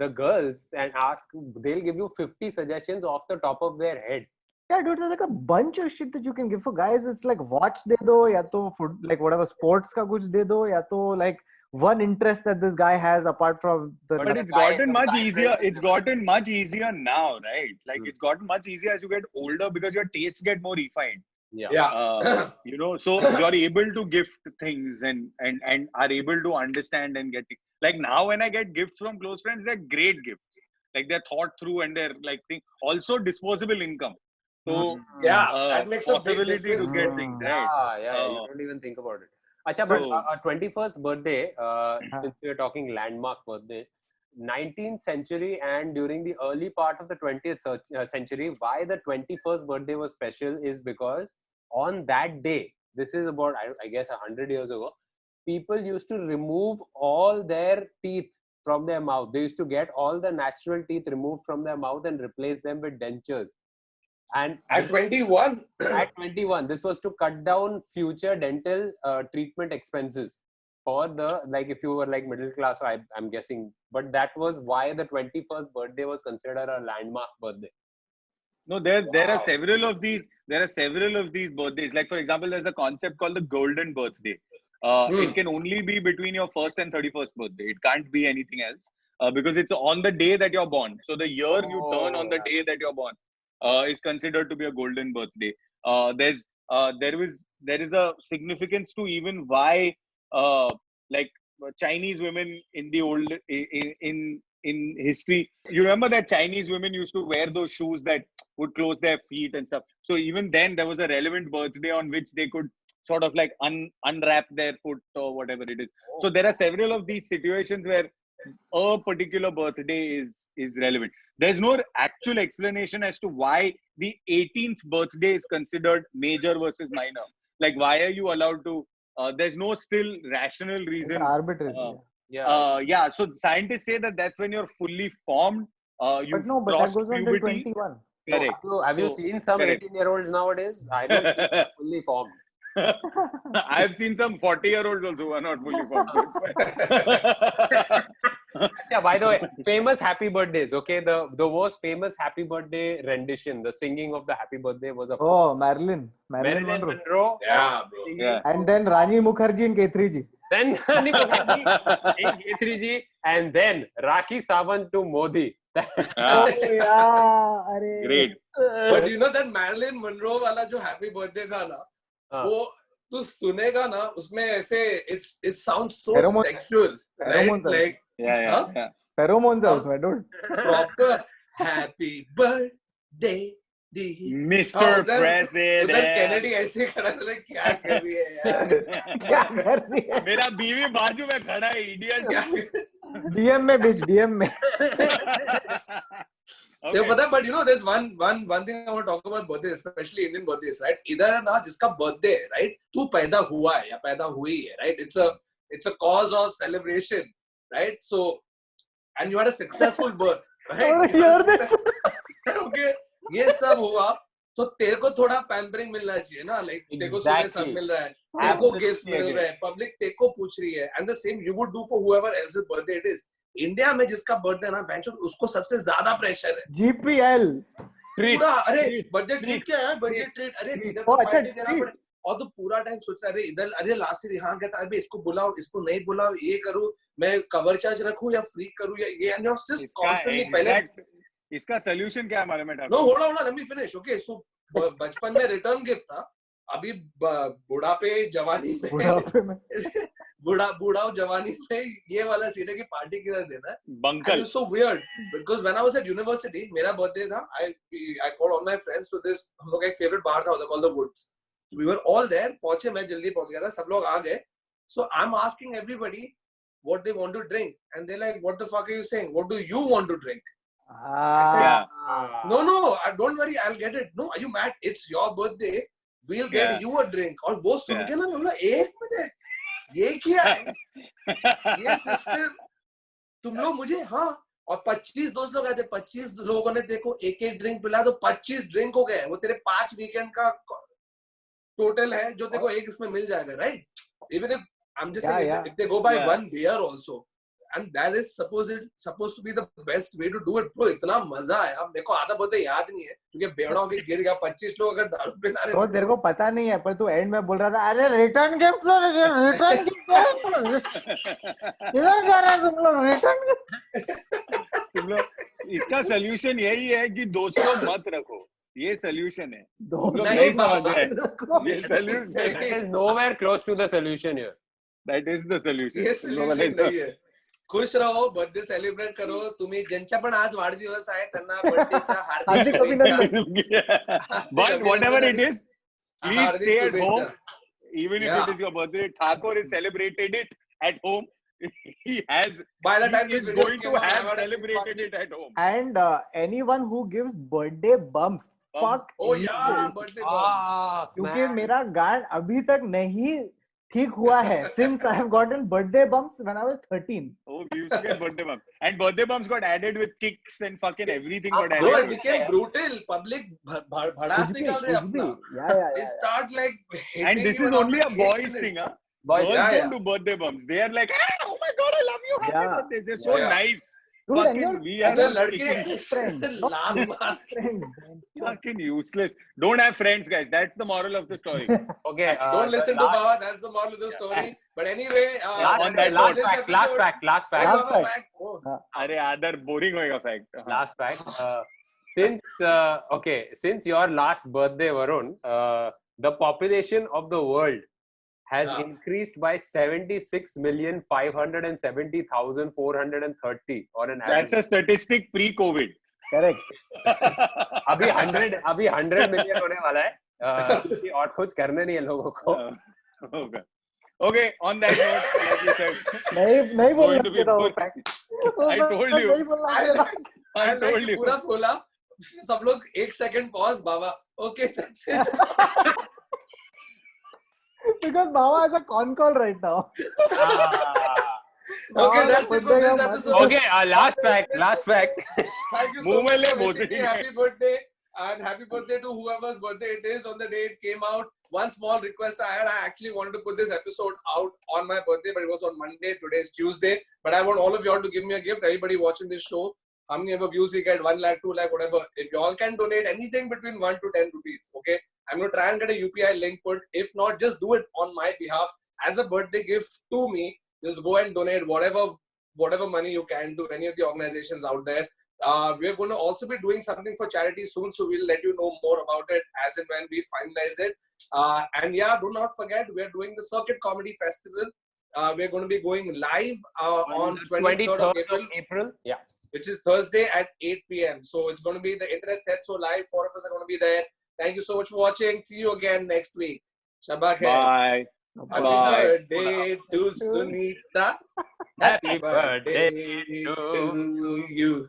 the girls and ask, they'll give you 50 suggestions off the top of their head. yeah, dude, there's like a bunch of shit that you can give for guys. It's like watch दे दो, या तो food, like whatever sports का कुछ दे दो, या तो like one interest that this guy has apart from the. but it's guy- gotten the much guy easier. friend- It's gotten much easier now, right? Like Hmm. it's gotten much easier as you get older because your tastes get more refined. Yeah. You know, so you're able to gift things and are able to understand and get it. Like now when I get gifts from close friends, they're great gifts. Like they're thought through and they're like also disposable income. So Yeah, that makes a big possibility to difference. get bro. things, right? Yeah, you don't even think about it. Acha, but So- 21st birthday, since we're talking landmark birthdays, 19th century and during the early part of the 20th century, why the 21st birthday was special is because on that day, this is about, I guess, 100 years ago, people used to remove all their teeth from their mouth. They used to get all the natural teeth removed from their mouth and replace them with dentures. And At 21. at 21, this was to cut down future dental treatment expenses for the, like, if you were like middle class, I'm guessing, but that was why the 21st birthday was considered a landmark birthday. No, there Wow. are several of these. There are several of these birthdays. Like for example, there's a concept called the golden birthday. It can only be between your 1st and 31st birthday. It can't be anything else because it's on the day that you're born. So the year you turn on the Oh, day that you're born is considered to be a golden birthday. There is a significance to even why like Chinese women in the old in history. You remember that Chinese women used to wear those shoes that would close their feet and stuff. So even then there was a relevant birthday on which they could sort of like unwrap their foot or whatever it is. So there are several of these situations where a particular birthday is relevant. There's no actual explanation as to why the 18th birthday is considered major versus minor. Like why are you allowed to? There's no still rational It's reason. arbitrary. yeah. Yeah. So scientists say that that's when you're fully formed. You But no, but that crossed goes on till puberty. 21. So Correct. have you So, seen some correct. 18-year-olds nowadays? I don't think they're fully formed. I've seen some 40-year-olds also who are not fully formed. So it's fine. Yeah, by the way, famous happy birthdays. Okay, the most famous happy birthday rendition, the singing of the happy birthday was of Oh, Marilyn Marilyn Monroe. Monroe. Yeah, bro. singing. Yeah. And then Rani Mukherjee and K3G. Then Rani Mukherjee, K3G, and then Rakhi Sawant to Modi. Oh yeah, अरे. Great. But you know that Marilyn Monroe वाला जो happy birthday था ना, हाँ. वो तू सुनेगा ना, उसमें ऐसे it sounds so Pheromone- sexual, right? pheromones are- Like Yeah. Huh? Yeah. Pheromones are उसमें, dude. proper happy birthday dear. Mr. उधर President. Kennedy ऐसे खड़ा था, like क्या कर रही है यार? क्या कर रही है? मेरा बीवी बाजू में खड़ा है इडियट DM में bitch, DM में. देखो पता है, but you know there's one thing I want to talk about birthdays, especially Indian birthdays, right? इधर ना जिसका birthday है, right? तू पैदा हुआ है या पैदा हुई है, right? It's a cause of celebration, right? So and you had a successful birth, I wanna right? hear that. Okay, ये सब हुआ तो तेरे को थोड़ा पैम्परिंग मिलना चाहिए ना, लाइक तेरे को सुबह सब Exactly. मिल रहा है, तेरे को Absolutely गिफ्ट्स मिल agree. रहे हैं, पब्लिक तेरे को पूछ रही है, and the same you would do for whoever else's birthday it is. India में जिसका बर्थडे ना बेंचो उसको सबसे ज्यादा प्रेशर है GPL. Treat. पूरा, अरे treat, बर्थडे ट्रीट क्या है, बर्थडे ट्रीट, अरे इधर तो Oh, अच्छा, पार्टी देना treat. पड़े, और तो पूरा टाइम सोच रहा है अरे इधर अरे लास्ट ईयर यहाँ गया था अभी इसको बुलाओ इसको नहीं बुलाओ ये करूँ मैं कवर चार्ज रखूँ या फ्री करूँ या ये एंड जस्ट कॉन्स्टेंटली पहले इसका सोल्यूशन क्या है मालूम है no hold on let me finish okay so बचपन में रिटर्न गिफ्ट था अभी बुढ़ापे जवानी में बुढ़ा जवानी में ये वाला सीन है कि पार्टी किधर देना है बंकल it's so weird because when I was at university मेरा बर्थडे था I called all my friends to this हम लोग का एक फेवरेट बार था called the Woods so we were all there पहुंचे मैं जल्दी पहुंच गया था सब लोग आ गए so I'm asking everybody what they want to drink and they're like what the fuck are you saying what do you want to drink no don't worry I'll get it no are you mad it's your birthday we'll get you a drink और वो सुन के ना मैं बोला एक minute ये क्या है ये सिस्टम तुम लोग मुझे हाँ और 25 दोस्त लोग आए थे 25 लोगों ने देखो एक ड्रिंक पिला तो 25 ड्रिंक हो गए वो तेरे 5 वीकेंड का टोटल है जो देखो एक इसमें मिल जाएगा right even if I'm just saying if they go by one beer also and that is supposed to be the best way to do it bro इतना मजा आया मेरे को आधा बहुत याद नहीं है क्योंकि बेड़ा होके गिर गया 25 लोग अगर दारू पिला रहे तो तेरे को पता नहीं है पर तू एंड में बोल रहा था अरे रिटर्न गिफ्ट लो रिटर्न गिफ्ट इधर जा रहा है तुम लोग रिटर्न तुम लोग इसका सोल्यूशन यही है कि दोस्तों मत रखो ये सोल्यूशन है नहीं समझ आए ये solution It is nowhere close to the solution here. That is the solution ये सोल्यूशन नहीं है खुश रहो बर्थडे सेलिब्रेट करो तुम्ही ज्यांच्या पण आज वाढदिवस आहे त्यांना बर्थडेच्या हार्दिक शुभेच्छा but whatever it is please stay at home even if it is your birthday Thakur is celebrated it at home he has by the time he is going to have celebrated it at home and anyone who gives birthday bumps fuck oh yeah birthday bumps क्योंकि मेरा गान अभी तक नहीं ठीक हुआ है since I have gotten birthday bumps when I was 13 oh we used to get birthday bumps and birthday bumps got added with kicks and fucking everything got bro added it became brutal public भड़ास निकाल रहे अपना they start like and this is only a boys thing huh boys don't do birthday bumps they are like oh my god I love you happy birthday they're so nice Dude, fucking we are the लड़के friend लाल मार fucking useless don't have friends guys that's the moral of the story Okay. Don't listen to Baba. That's the moral of the story. But anyway, on that last fact. Oh. अरे आदर boring होएगा fact Last fact. Since your last birthday, Varun, the population of the world has increased by 76,570,430 on an average. that's a statistic pre-COVID correct अभी 100 million होने वाला है क्योंकि और कुछ करने नहीं है लोगों को okay on that note like you said नहीं बोलना चाहिए था वो fact I told you I told you पूरा बोला सब लोग एक second pause Baba okay that's it because Baba has a con call right now okay that's it for this episode okay last fact thank you so मुंह में ले much बोतल happy birthday and happy birthday to whoever's birthday it is on the day it came out one small request I actually wanted to put this episode out on my birthday but it was on Monday today is Tuesday but I want all of y'all to give me a gift everybody watching this show how many ever views we get 1 lakh 2 lakh whatever if y'all can donate anything between 1 to 10 rupees okay I'm going to try and get a UPI link put if not just do it on my behalf as a birthday gift to me just go and donate whatever money you can to any of the organizations out there we're going to also be doing something for charity soon so we'll let you know more about it as and when we finalize it and yeah do not forget we're doing the Circuit Comedy Festival we're going to be going live on 23rd of April yeah which is Thursday at 8 p.m. So it's going to be the internet set so live. 4 of us are going to be there. Thank you so much for watching. See you again next week. Shabak hai. bye Happy birthday to Sunita. happy birthday to you.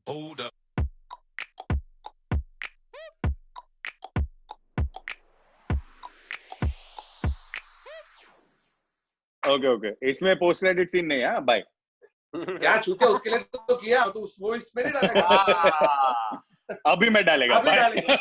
Hold up. okay इसमें post credit scene नहीं है bye क्या छूटे उसके लिए तो किया तो वो इसमें नहीं डालेगा अभी मैं डालेगा अभी डालेगा